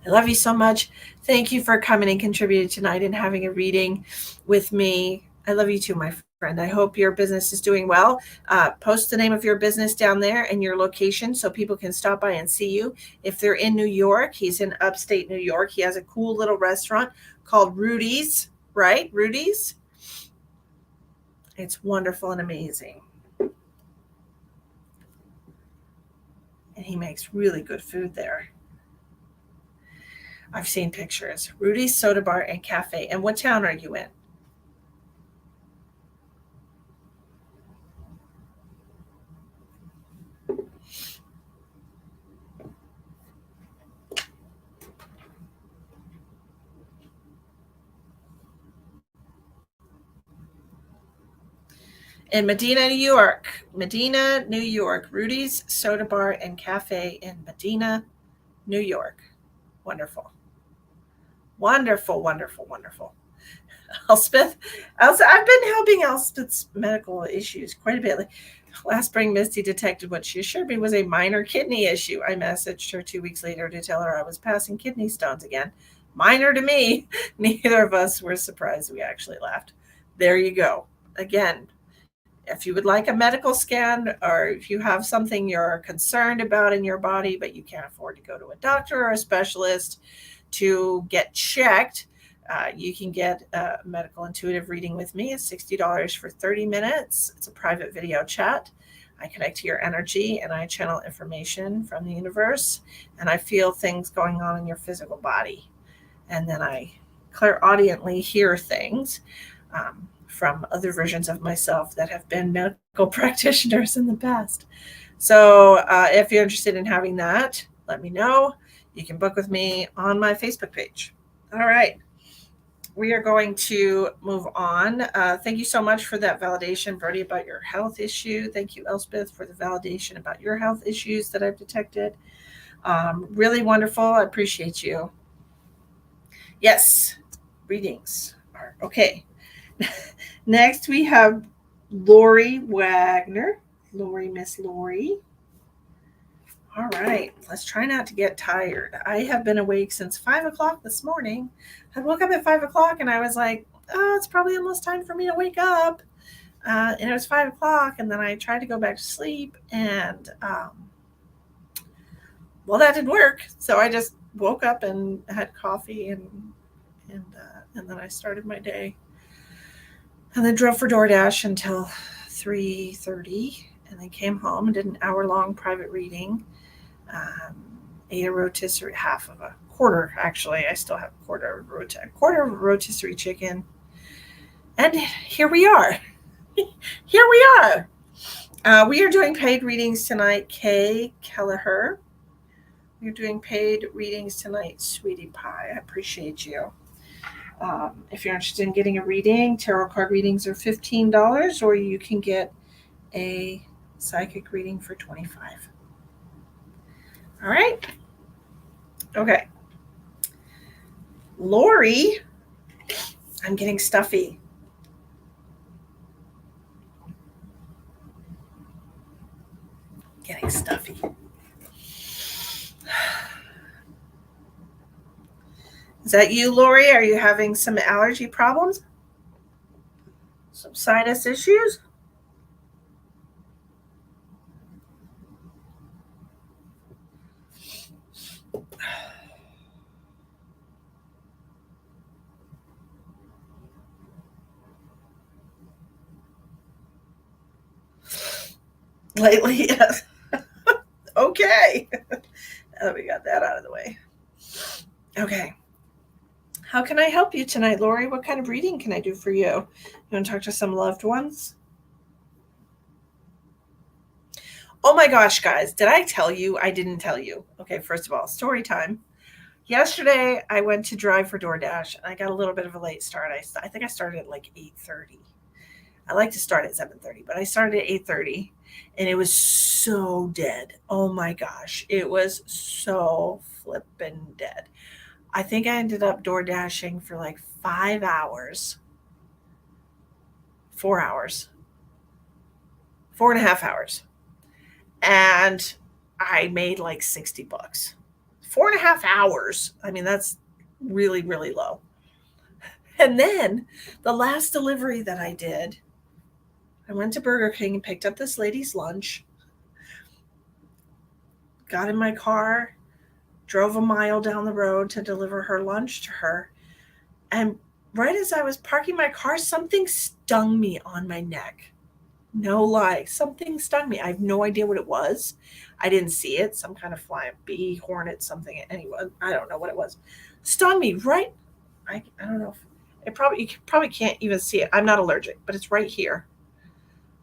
I love you so much. Thank you for coming and contributing tonight and having a reading with me. I love you too, my friend. I hope your business is doing well. Post the name of your business down there and your location so people can stop by and see you. If they're in New York, he's in upstate New York. He has a cool little restaurant called Rudy's, right? Rudy's. It's wonderful and amazing. And he makes really good food there. I've seen pictures. Rudy's Soda Bar and Cafe. And what town are you in? In Medina, New York. Medina, New York. Rudy's Soda Bar and Cafe in Medina, New York. Wonderful. Wonderful, wonderful, wonderful. Elspeth, I've been helping Elspeth's medical issues quite a bit. Last spring, Misty detected what she assured me was a minor kidney issue. I messaged her 2 weeks later to tell her I was passing kidney stones again. Minor to me. Neither of us were surprised. We actually laughed. There you go. Again, if you would like a medical scan or if you have something you're concerned about in your body, but you can't afford to go to a doctor or a specialist to get checked, you can get a medical intuitive reading with me. It's $60 for 30 minutes. It's a private video chat. I connect to your energy and I channel information from the universe and I feel things going on in your physical body. And then I clairaudiently hear things from other versions of myself that have been medical practitioners in the past. So if you're interested in having that, let me know. You can book with me on my Facebook page. All right. We are going to move on. Thank you so much for that validation, Brody, about your health issue. Thank you, Elspeth, for the validation about your health issues that I've detected. Really wonderful. I appreciate you. Yes, readings are okay. Next, we have Lori Wagner. Miss Lori. All right, let's try not to get tired. I have been awake since 5 o'clock this morning. I woke up at 5 o'clock and I was like, oh, it's probably almost time for me to wake up. And it was 5 o'clock, and then I tried to go back to sleep, and well, that didn't work. So I just woke up and had coffee, and then I started my day. And then drove for DoorDash until 3:30, and then came home and did an hour-long private reading. Ate a rotisserie, half of a quarter, actually. I still have a quarter of rotisserie chicken. And here we are. Here we are. We are doing paid readings tonight, Kay Kelleher. We're doing paid readings tonight, Sweetie Pie. I appreciate you. If you're interested in getting a reading, tarot card readings are $15, or you can get a psychic reading for $25. All right. Okay. Lori, I'm getting stuffy. Getting stuffy. Is that you, Lori? Are you having some allergy problems? Some sinus issues? Lately, yes. Okay. Now that we got that out of the way. Okay. How can I help you tonight, Lori? What kind of reading can I do for you? You want to talk to some loved ones? Oh my gosh, guys, did I tell you? I didn't tell you. Okay, first of all, story time. Yesterday, I went to drive for DoorDash, and I got a little bit of a late start. I think I started at like 8:30. I like to start at 7:30, but I started at 8:30, and it was so dead. Oh my gosh, it was so flippin' dead. I think I ended up door dashing for like 5 hours, 4 hours, 4.5 hours. And I made like $60. 4.5 hours. I mean, that's really, really low. And then the last delivery that I did, I went to Burger King and picked up this lady's lunch, got in my car, drove a mile down the road to deliver her lunch to her. And right as I was parking my car, something stung me on my neck. No lie. Something stung me. I have no idea what it was. I didn't see it. Some kind of flying bee, hornet, something. Anyway, I don't know what it was. Stung me right. I don't know. You probably can't even see it. I'm not allergic, but it's right here.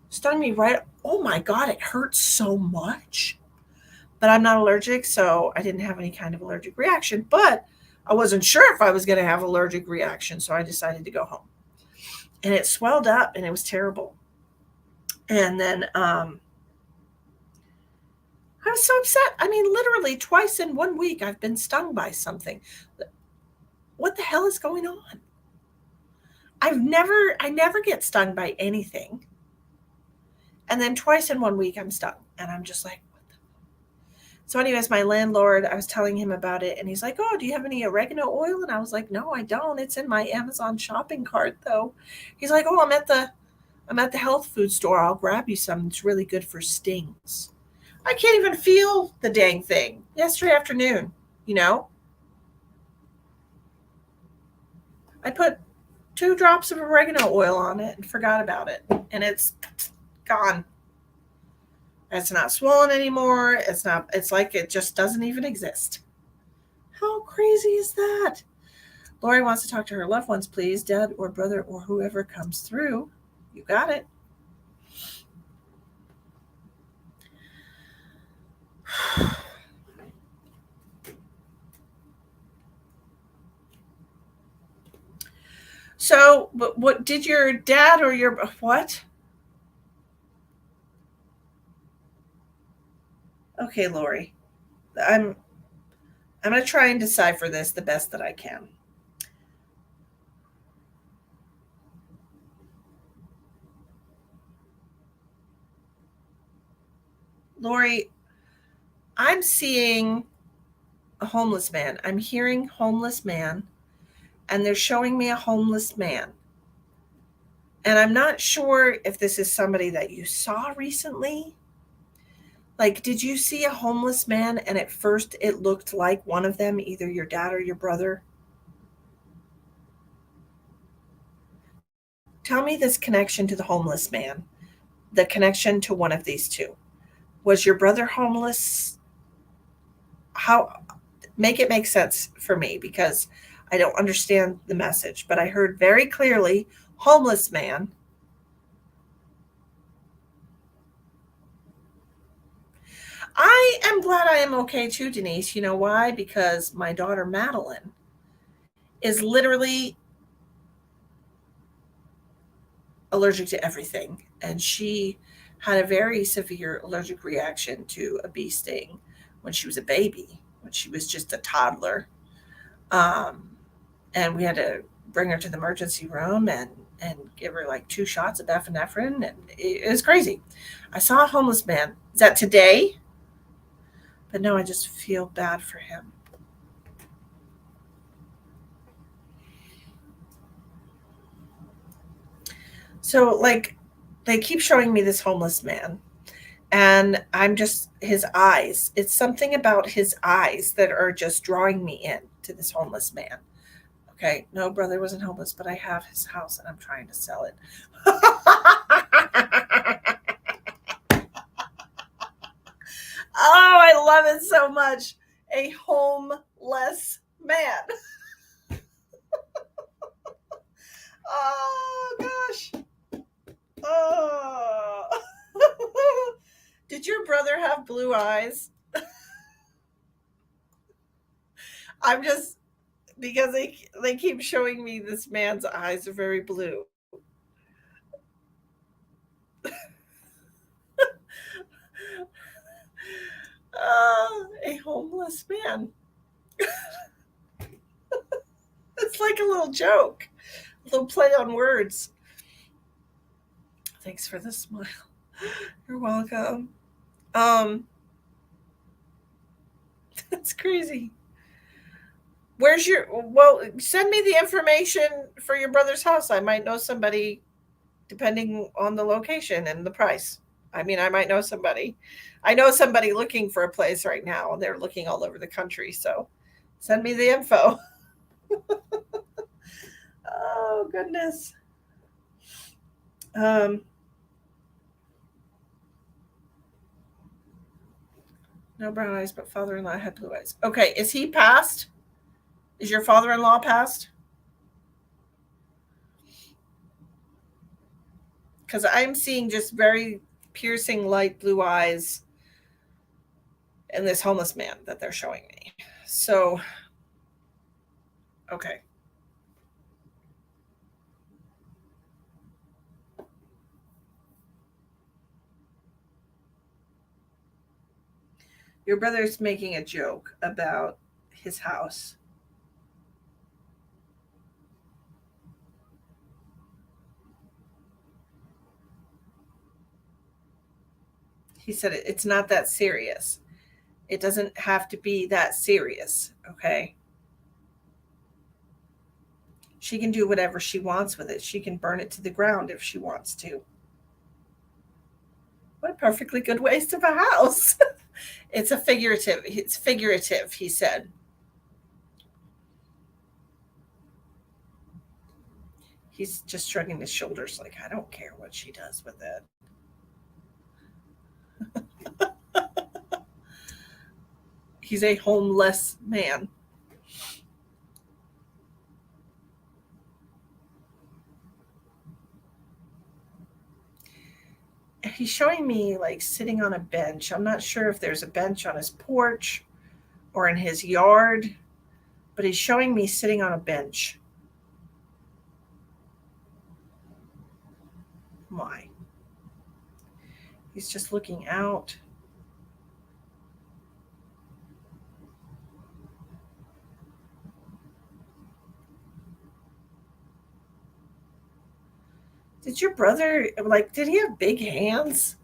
Stung me right. Oh my God, it hurts so much. But I'm not allergic, so I didn't have any kind of allergic reaction. But I wasn't sure if I was going to have allergic reaction, so I decided to go home. And it swelled up, and it was terrible. And then I was so upset. I mean, literally twice in 1 week, I've been stung by something. What the hell is going on? I never get stung by anything. And then twice in 1 week, I'm stung. And I'm just like, what the? So, anyways, my landlord, I was telling him about it, and he's like, oh, do you have any oregano oil? And I was like, no, I don't. It's in my Amazon shopping cart, though. He's like, oh, I'm at the health food store. I'll grab you some. It's really good for stings. I can't even feel the dang thing. Yesterday afternoon, you know, I put 2 drops of oregano oil on it and forgot about it. And it's gone. It's not swollen anymore. It's like it just doesn't even exist. How crazy is that? Lori wants to talk to her loved ones, please. Dad or brother or whoever comes through. You got it. So, but what did your dad or your what? Okay, Lori. I'm I'm going to try and decipher this the best that I can. Lori, I'm seeing a homeless man. I'm hearing homeless man, and they're showing me a homeless man. And I'm not sure if this is somebody that you saw recently. Like, did you see a homeless man and at first it looked like one of them, either your dad or your brother? Tell me this connection to the homeless man, the connection to one of these two. Was your brother homeless? How make it make sense for me because I don't understand the message, but I heard very clearly homeless man. I am glad I am okay too, Denise. You know why? Because my daughter Madeline is literally allergic to everything. And she had a very severe allergic reaction to a bee sting when she was a baby, when she was just a toddler. Um, and we had to bring her to the emergency room and give her like 2 shots of epinephrine, and it was crazy. I saw a homeless man. Is that today? But no, I just feel bad for him. So like they keep showing me this homeless man, and I'm just his eyes. It's something about his eyes that are just drawing me in to this homeless man. Okay, no, brother wasn't homeless, but I have his house and I'm trying to sell it. Oh, I love it so much. A homeless man. Oh gosh. Oh. Did your brother have blue eyes? I'm just because they keep showing me this man's eyes are very blue. A homeless man. It's like a little joke, a little play on words. Thanks for the smile. You're welcome. Um, that's crazy. Where's your well, send me the information for your brother's house. I might know somebody depending on the location and the price. I mean, I might know somebody. I know somebody looking for a place right now, and they're looking all over the country. So send me the info. Oh, goodness. Um, no brown eyes, but father in law had blue eyes. Okay, is he passed? Is your father in law passed? Because I'm seeing just very piercing light blue eyes in this homeless man that they're showing me. So, okay. Your brother's making a joke about his house. He said it's not that serious. It doesn't have to be that serious, okay? She can do whatever she wants with it. She can burn it to the ground if she wants to. What a perfectly good waste of a house. It's figurative, he said. He's just shrugging his shoulders like, I don't care what she does with it. He's a homeless man. He's showing me like sitting on a bench. I'm not sure if there's a bench on his porch or in his yard, but he's showing me sitting on a bench. Why? He's just looking out. Did your brother, like, did he have big hands?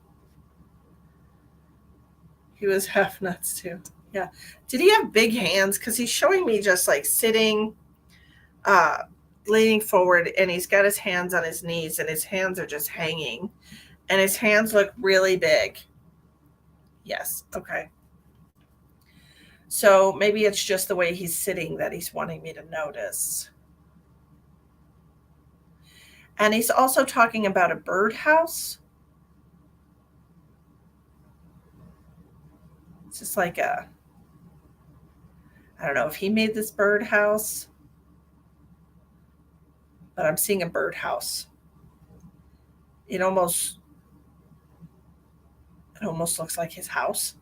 He was half nuts too. Yeah. Did he have big hands? Because he's showing me just like sitting, uh, leaning forward, and he's got his hands on his knees, and his hands are just hanging, and his hands look really big. Yes. Okay. So maybe it's just the way he's sitting that he's wanting me to notice. And he's also talking about a birdhouse. It's just like I don't know if he made this birdhouse, but I'm seeing a birdhouse. It almost it almost looks like his house.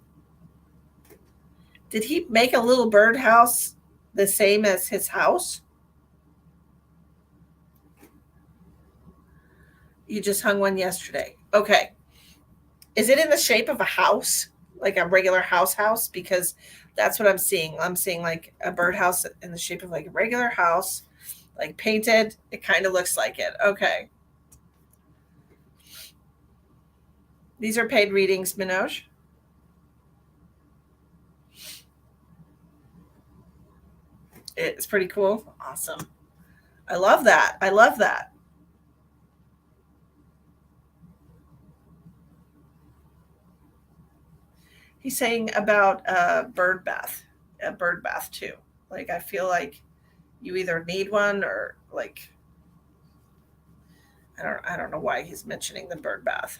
Did he make a little birdhouse the same as his house? You just hung one yesterday. Okay. Is it in the shape of a house? Like a regular house? Because that's what I'm seeing. I'm seeing like a birdhouse in the shape of like a regular house, like painted. It kind of looks like it. Okay. These are paid readings, Minoj. It's pretty cool. Awesome. I love that. I love that. He's saying about a bird bath too. Like I feel like you either need one or like I don't know why he's mentioning the bird bath.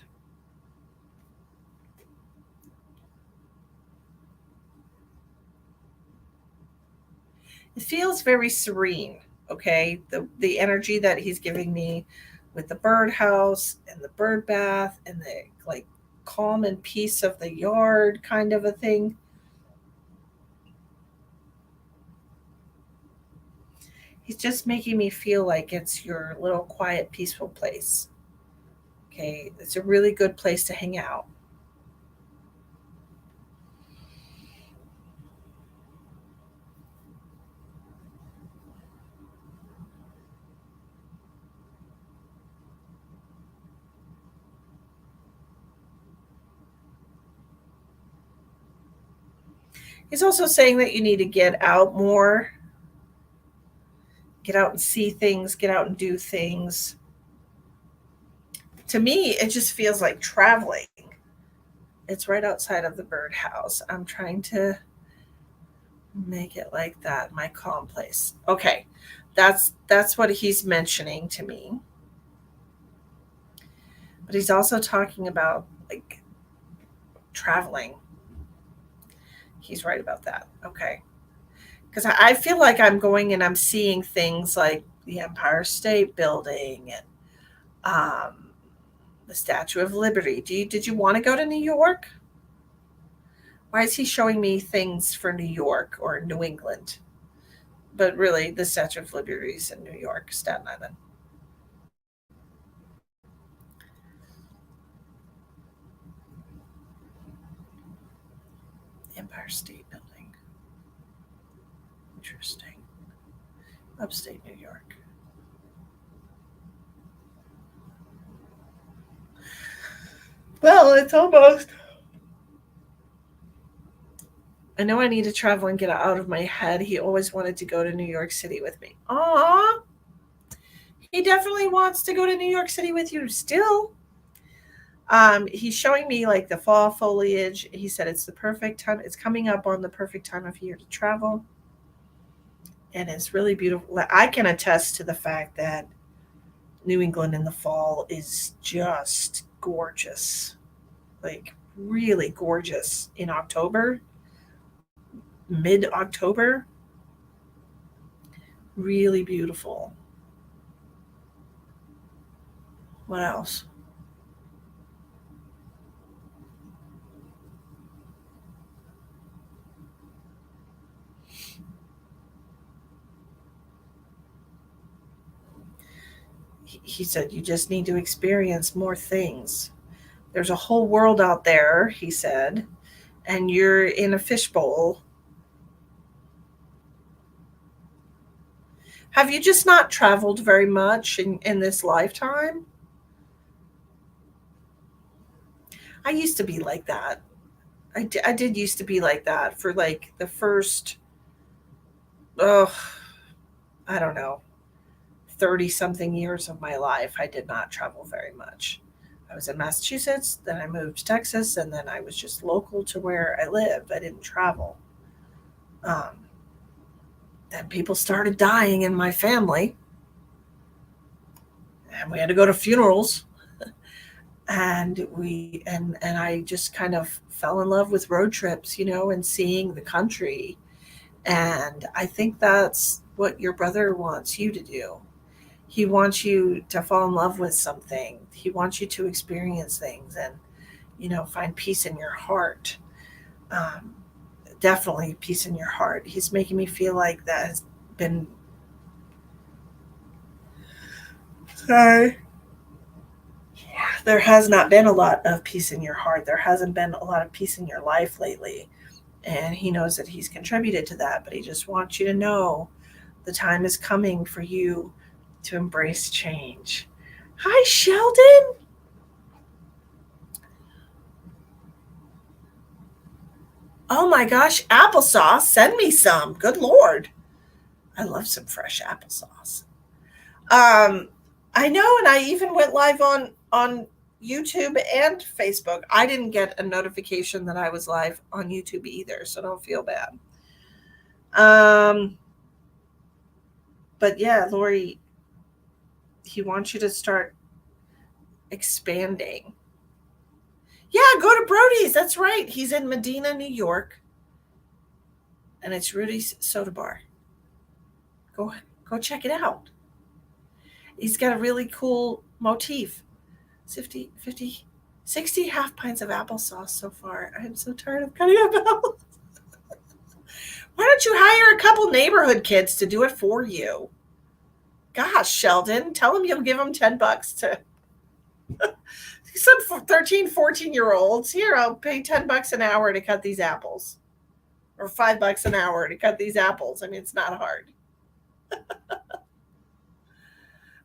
It feels very serene, okay? The energy that he's giving me with the birdhouse and the bird bath and the like calm and peace of the yard kind of a thing. He's just making me feel like it's your little quiet, peaceful place. Okay, it's a really good place to hang out. He's also saying that you need to get out more, get out and see things, get out and do things. To me, it just feels like traveling. It's right outside of the birdhouse. I'm trying to make it like that, my calm place. Okay. That's what he's mentioning to me. But he's also talking about like traveling. He's right about that. Okay. Because I feel like I'm going and I'm seeing things like the Empire State Building and the Statue of Liberty. Did you want to go to New York? Why is he showing me things for New York or New England? But really, the Statue of Liberty is in New York, Staten Island. Empire State Building. Interesting. Upstate New York. Well, it's almost. I know I need to travel and get out of my head. He always wanted to go to New York City with me. Aw, he definitely wants to go to New York City with you still. He's showing me like the fall foliage. He said it's the perfect time. It's coming up on the perfect time of year to travel. And it's really beautiful. I can attest to the fact that New England in the fall is just gorgeous. Like really gorgeous in October, mid-October. Really beautiful. What else? He said, you just need to experience more things. There's a whole world out there, he said, and you're in a fishbowl. Have you just not traveled very much in this lifetime? I used to be like that. I did used to be like that for like the first, oh, I don't know, 30 something years of my life. I did not travel very much. I was in Massachusetts, then I moved to Texas, and then I was just local to where I lived. I didn't travel. Um, then people started dying in my family, and we had to go to funerals. And I just kind of fell in love with road trips, and seeing the country. And I think that's what your brother wants you to do. He wants you to fall in love with something. He wants you to experience things and, find peace in your heart. Um, Definitely peace in your heart. He's making me feel like that has been. Sorry. There has not been a lot of peace in your heart. There hasn't been a lot of peace in your life lately. And he knows that he's contributed to that, but he just wants you to know the time is coming for you to embrace change. Hi, Sheldon. Oh my gosh, applesauce. Send me some. Good Lord. I love some fresh applesauce. Um, I know, and I even went live on YouTube and Facebook. I didn't get a notification that I was live on YouTube either, so don't feel bad. But yeah, Lori, he wants you to start expanding. Yeah, go to Brody's. That's right. He's in Medina, New York, and it's Rudy's Soda Bar. Go go check it out. He's got a really cool motif. 50, 60 half pints of applesauce so far. I'm so tired of cutting up apples. Why don't you hire a couple neighborhood kids to do it for you? Gosh, Sheldon, tell them you'll give them $10 to some 13, 14-year-olds. Here, I'll pay $10 an hour to cut these apples. Or $5 an hour to cut these apples. I mean, it's not hard.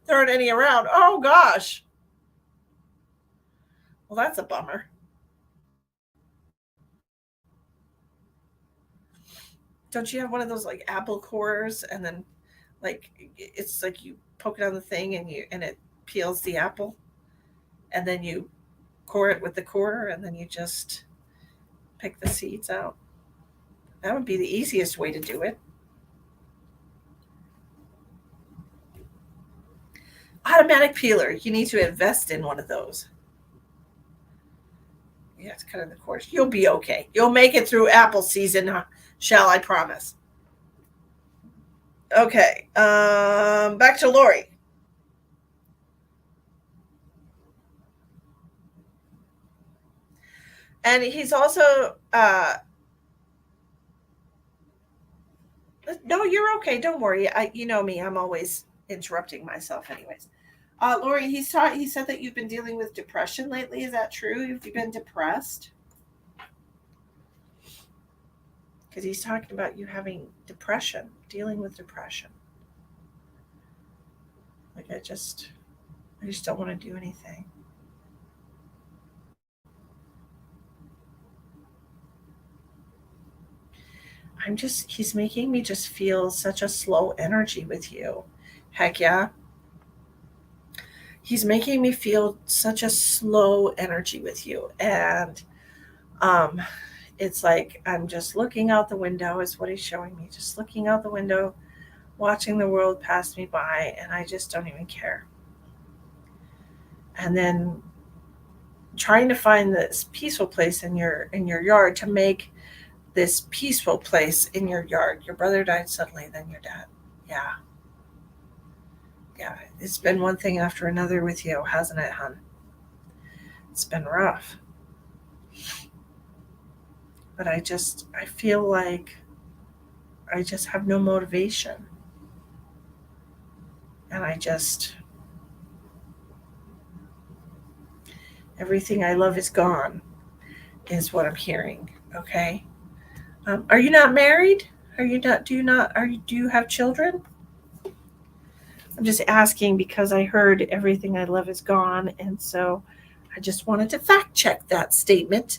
There aren't any around. Oh, gosh. Well, that's a bummer. Don't you have one of those like apple cores and then like it's like you poke it on the thing and it peels the apple and then you core it with the core and then you just pick the seeds out. That would be the easiest way to do it. Automatic peeler. You need to invest in one of those. Yeah, it's kind of the course. You'll be okay. You'll make it through apple season, Shall I promise? Okay. Back to Lori. And he's also no, you're okay. Don't worry. You know me. I'm always interrupting myself, anyways. Lori, he said that you've been dealing with depression lately. Is that true? Have you been depressed? because he's talking about you having depression, dealing with depression. Like I just don't want to do anything. He's making me just feel such a slow energy with you. Heck yeah. He's making me feel such a slow energy with you. And um, it's like I'm just looking out the window, is what he's showing me. Just looking out the window, watching the world pass me by, and I just don't even care. And then trying to find this peaceful place in your yard to make this peaceful place in your yard. Your brother died suddenly, then your dad. Yeah, yeah. It's been one thing after another with you, hasn't it, hon? It's been rough. But I feel like I just have no motivation. And everything I love is gone, is what I'm hearing. Okay. Are you not married? Are you not, do you not, are you, do you have children? I'm just asking because I heard everything I love is gone. And so I just wanted to fact check that statement.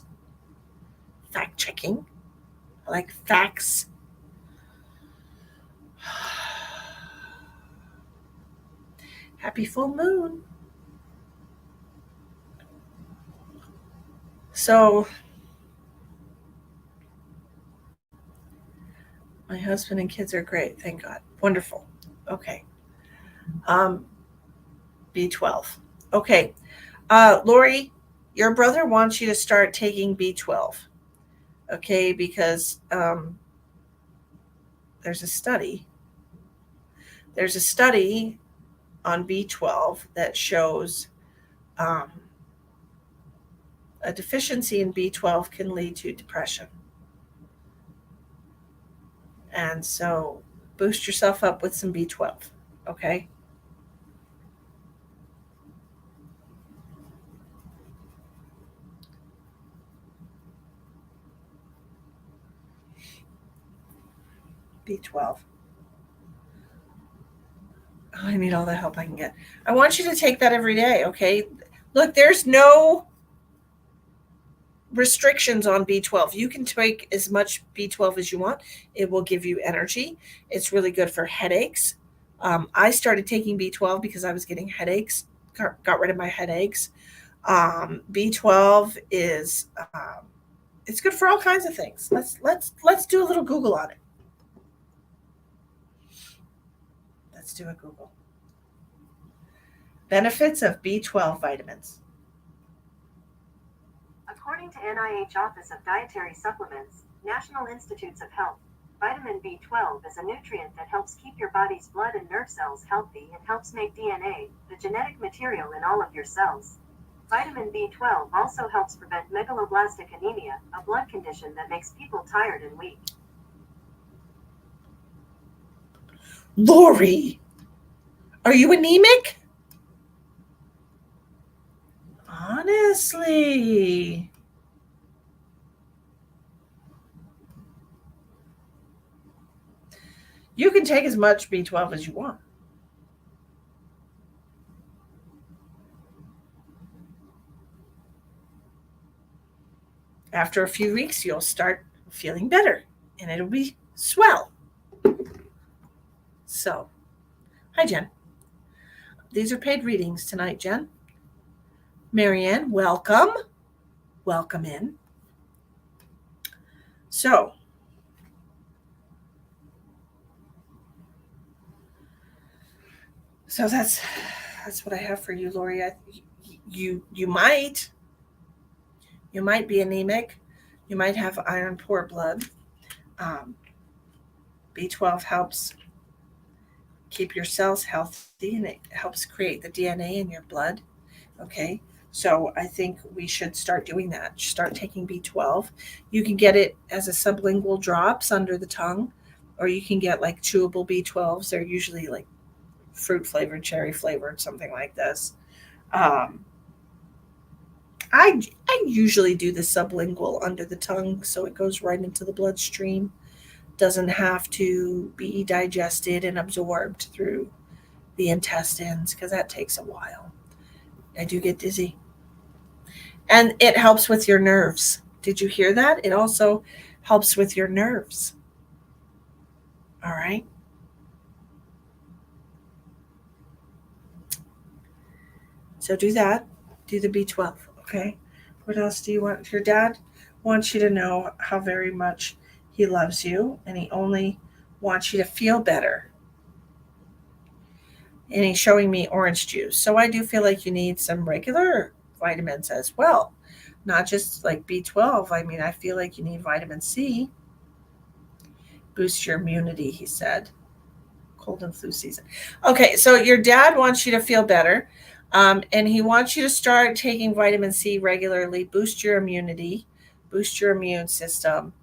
Fact checking. I like facts. Happy full moon. So my husband and kids are great. Thank God. Wonderful. Okay. Um, B12. Okay. Lori, your brother wants you to start taking B12. Okay. Because there's a study. There's a study on B12 that shows um, a deficiency in B12 can lead to depression. And so boost yourself up with some B12. Okay. B12. Oh, I need all the help I can get. I want you to take that every day. Okay. Look, there's no restrictions on B12. You can take as much B12 as you want. It will give you energy. It's really good for headaches. I started taking B12 because I was getting headaches, got rid of my headaches. B12 is it's good for all kinds of things. Let's do a little Google on it. Let's do a Google. Benefits of B12 vitamins. According to NIH Office of Dietary Supplements, National Institutes of Health, vitamin B12 is a nutrient that helps keep your body's blood and nerve cells healthy and helps make DNA, the genetic material in all of your cells. Vitamin B12 also helps prevent megaloblastic anemia, a blood condition that makes people tired and weak. Lori, are you anemic? Honestly. You can take as much B12 as you want. After a few weeks, you'll start feeling better and it'll be swell. So, hi, Jen. These are paid readings tonight, Jen. Marianne, welcome. Welcome in. So, that's what I have for you, Lori. You might be anemic. You might have iron poor blood. Um, B12 helps keep your cells healthy and it helps create the DNA in your blood. Okay. So I think we should start doing that. Start taking B12. You can get it as a sublingual drops under the tongue, or you can get like chewable B12s. They're usually like fruit flavored, cherry flavored, something like this. Um, I usually do the sublingual under the tongue, so it goes right into the bloodstream. doesn't have to be digested and absorbed through the intestines because that takes a while. I do get dizzy. And it helps with your nerves. Did you hear that? It also helps with your nerves. All right. So do that. Do the B12. Okay. What else do you want? Your dad wants you to know how very much he loves you and he only wants you to feel better. And he's showing me orange juice. So I do feel like you need some regular vitamins as well, not just like B12. I mean, I feel like you need vitamin C, boost your immunity, he said. Cold and flu season. Okay, so your dad wants you to feel better, and he wants you to start taking vitamin C regularly, boost your immunity, boost your immune system.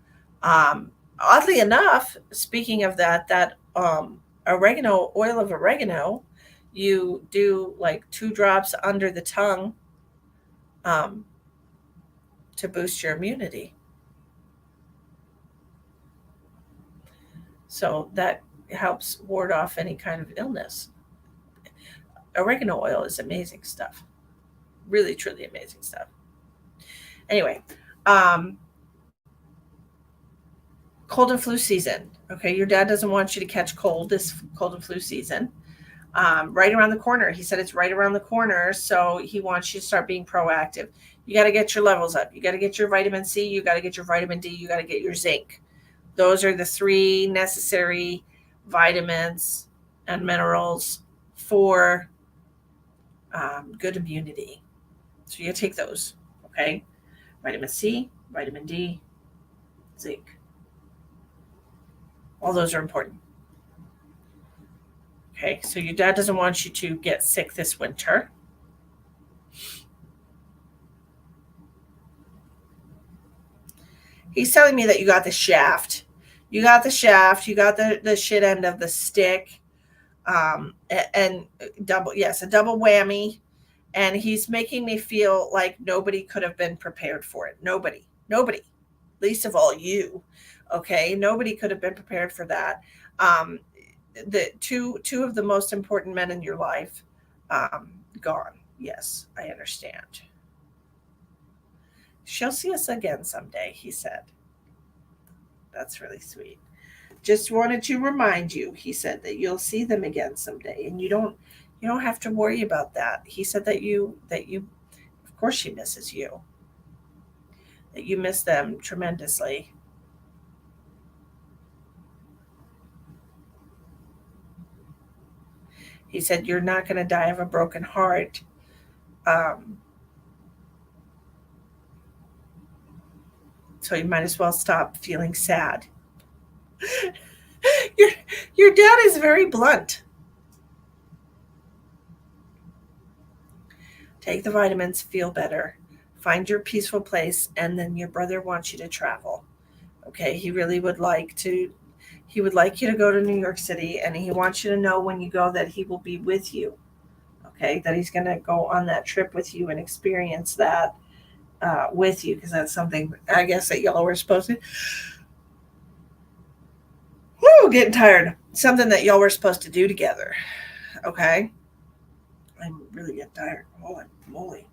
Oddly enough, speaking of that, oregano, oil of oregano, you do like 2 drops under the tongue um, to boost your immunity. So that helps ward off any kind of illness. Oregano oil is amazing stuff. Really, truly amazing stuff. Anyway, um, cold and flu season. Okay, your dad doesn't want you to catch cold this cold and flu season. Right around the corner. He said it's right around the corner, so he wants you to start being proactive. You got to get your levels up. You got to get your vitamin C. You got to get your vitamin D. You got to get your zinc. Those are the 3 necessary vitamins and minerals for good immunity. So you take those, okay? Vitamin C, vitamin D, zinc. All those are important. Okay, so your dad doesn't want you to get sick this winter. He's telling me that you got the shaft. You got the shaft. You got the shit end of the stick. And double, yes, a double whammy. And he's making me feel like nobody could have been prepared for it. Nobody, least of all you. Okay, nobody could have been prepared for that. Um, the two of the most important men in your life gone. Yes, I understand. She'll see us again someday, he said. That's really sweet. Just wanted to remind you, he said, that you'll see them again someday, and you don't have to worry about that. He said that you of course she misses you. That you miss them tremendously. He said you're not going to die of a broken heart. Um, so you might as well stop feeling sad. your your dad is very blunt. Take the vitamins, feel better, find your peaceful place, and then your brother wants you to travel. Okay, he really would like to. He would like you to go to New York City, and he wants you to know when you go that he will be with you. Okay, that he's going to go on that trip with you and experience that with you, because that's something I guess that y'all were supposed to. Woo, getting tired. Something that y'all were supposed to do together. Okay, I'm really getting tired. Holy moly.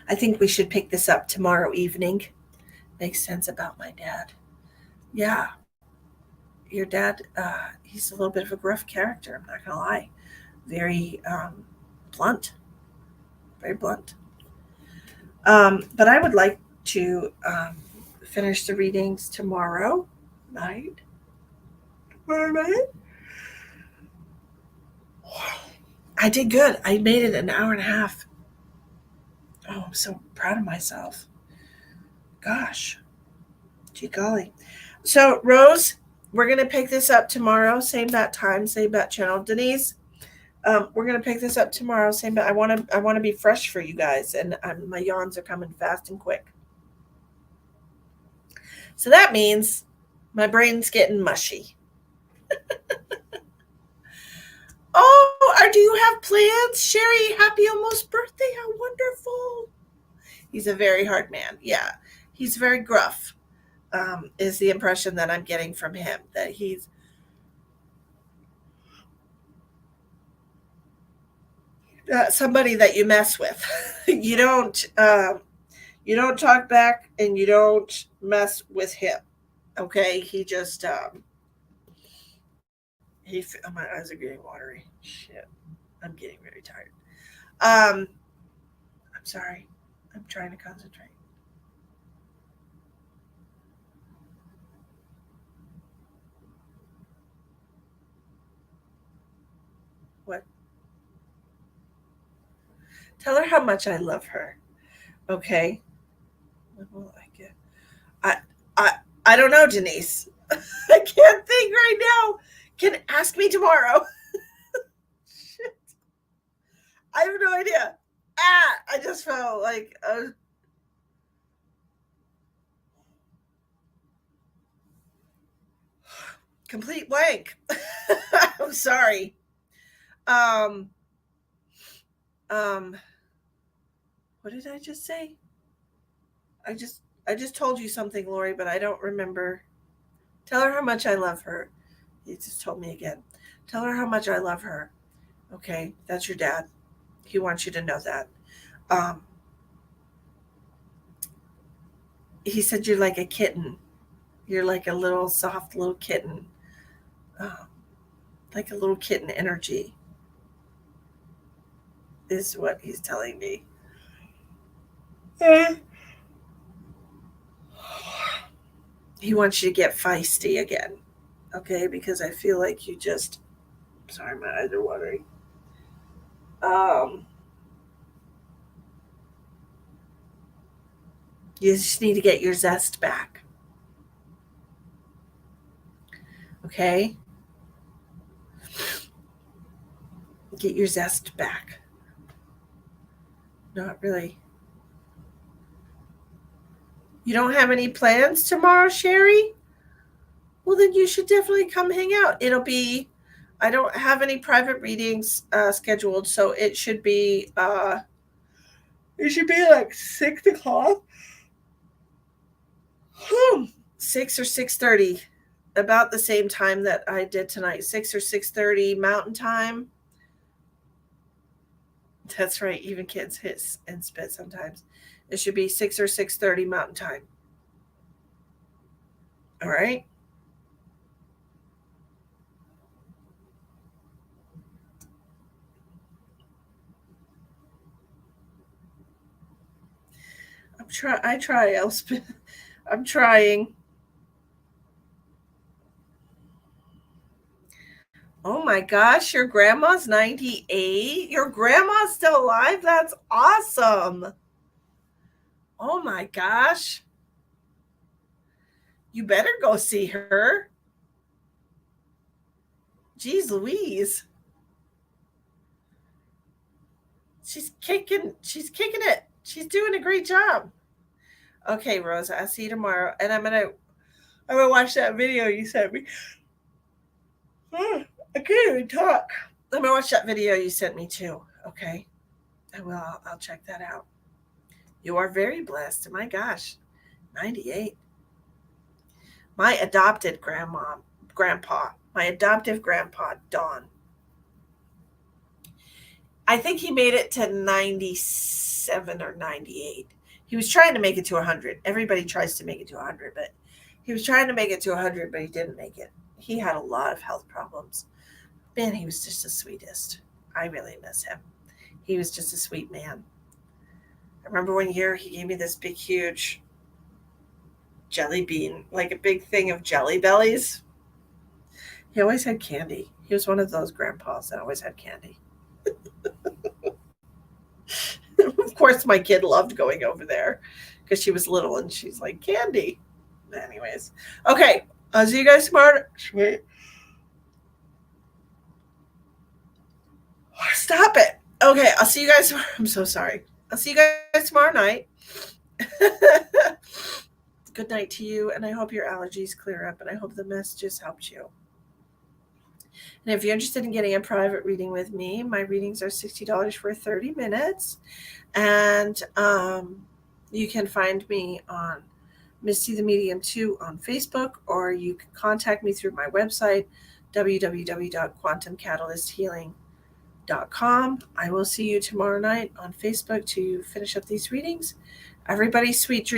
I think we should pick this up tomorrow evening. Makes sense about my dad. Yeah, your dad, he's a little bit of a gruff character. I'm not gonna lie. Very blunt. Very blunt. But I would like to finish the readings tomorrow night. Tomorrow night. I did good. I made it an hour and a half. Oh, I'm so proud of myself. Gosh. Gee golly. So, Rose, we're going to pick this up tomorrow. Same bat time, same bat channel. Denise, we're going to pick this up tomorrow. Same bat. I want to be fresh for you guys, and my yawns are coming fast and quick. So that means my brain's getting mushy. Oh, or do you have plans? Sherry, happy almost birthday. How wonderful. He's a very hard man. Yeah. He's very gruff, is the impression that I'm getting from him. That he's somebody that you mess with. you don't you don't talk back and you don't mess with him. Okay? He just oh, my eyes are getting watery. Shit. I'm getting very tired. I'm sorry. I'm trying to concentrate. What? Tell her how much I love her. Okay? Well, I I I don't know, Denise. I can't think right now. Can ask me tomorrow. Shit. I have no idea. I just felt like a complete blank. I'm sorry. Um, um, what did I just say? I just told you something, Lori, but I don't remember. Tell her how much I love her. You just told me again. Tell her how much I love her. Okay, that's your dad. He wants you to know that. Um, he said you're like a kitten. You're like a little soft little kitten. Um, like a little kitten energy is what he's telling me. Eh. He wants you to get feisty again. Okay, because I feel like you just sorry, my eyes are watering. Um, you just need to get your zest back. Okay? Get your zest back. Not really. You don't have any plans tomorrow, Sherry? Well, then you should definitely come hang out. I don't have any private readings scheduled, so it should be like 6 o'clock. 6 or 6:30, about the same time that I did tonight. 6 or 6:30 Mountain Time. That's right. Even kids hiss and spit sometimes. It should be 6 or 6:30 Mountain Time. All right. I try, Elspeth. I'm trying. Oh my gosh, your grandma's 98? Your grandma's still alive? That's awesome. Oh my gosh. You better go see her. Jeez Louise. She's kicking it. She's doing a great job. Okay, Rosa, I'll see you tomorrow. And I'm gonna watch that video you sent me. I can't even talk. I'm gonna watch that video you sent me too. Okay. I will. I'll check that out. You are very blessed. My gosh. 98. My adopted my adoptive grandpa, Don. I think he made it to 97 or 98. He was trying to make it to 100. Everybody tries to make it to 100, but he was trying to make it to 100, but he didn't make it. He had a lot of health problems. Man, he was just the sweetest. I really miss him. He was just a sweet man. I remember one year he gave me this big, huge jelly bean, like a big thing of Jelly Bellies. He always had candy. He was one of those grandpas that always had candy. Of course, my kid loved going over there because she was little and she's like, candy. Anyways. Okay. I'll see you guys tomorrow. Wait. Stop it. Okay. I'll see you guys tomorrow. I'm so sorry. I'll see you guys tomorrow night. Good night to you. And I hope your allergies clear up and I hope the messages helped you. And if you're interested in getting a private reading with me, my readings are $60 for 30 minutes. And you can find me on Misty the Medium 2 on Facebook, or you can contact me through my website, www.quantumcatalysthealing.com. I will see you tomorrow night on Facebook to finish up these readings. Everybody, sweet dreams.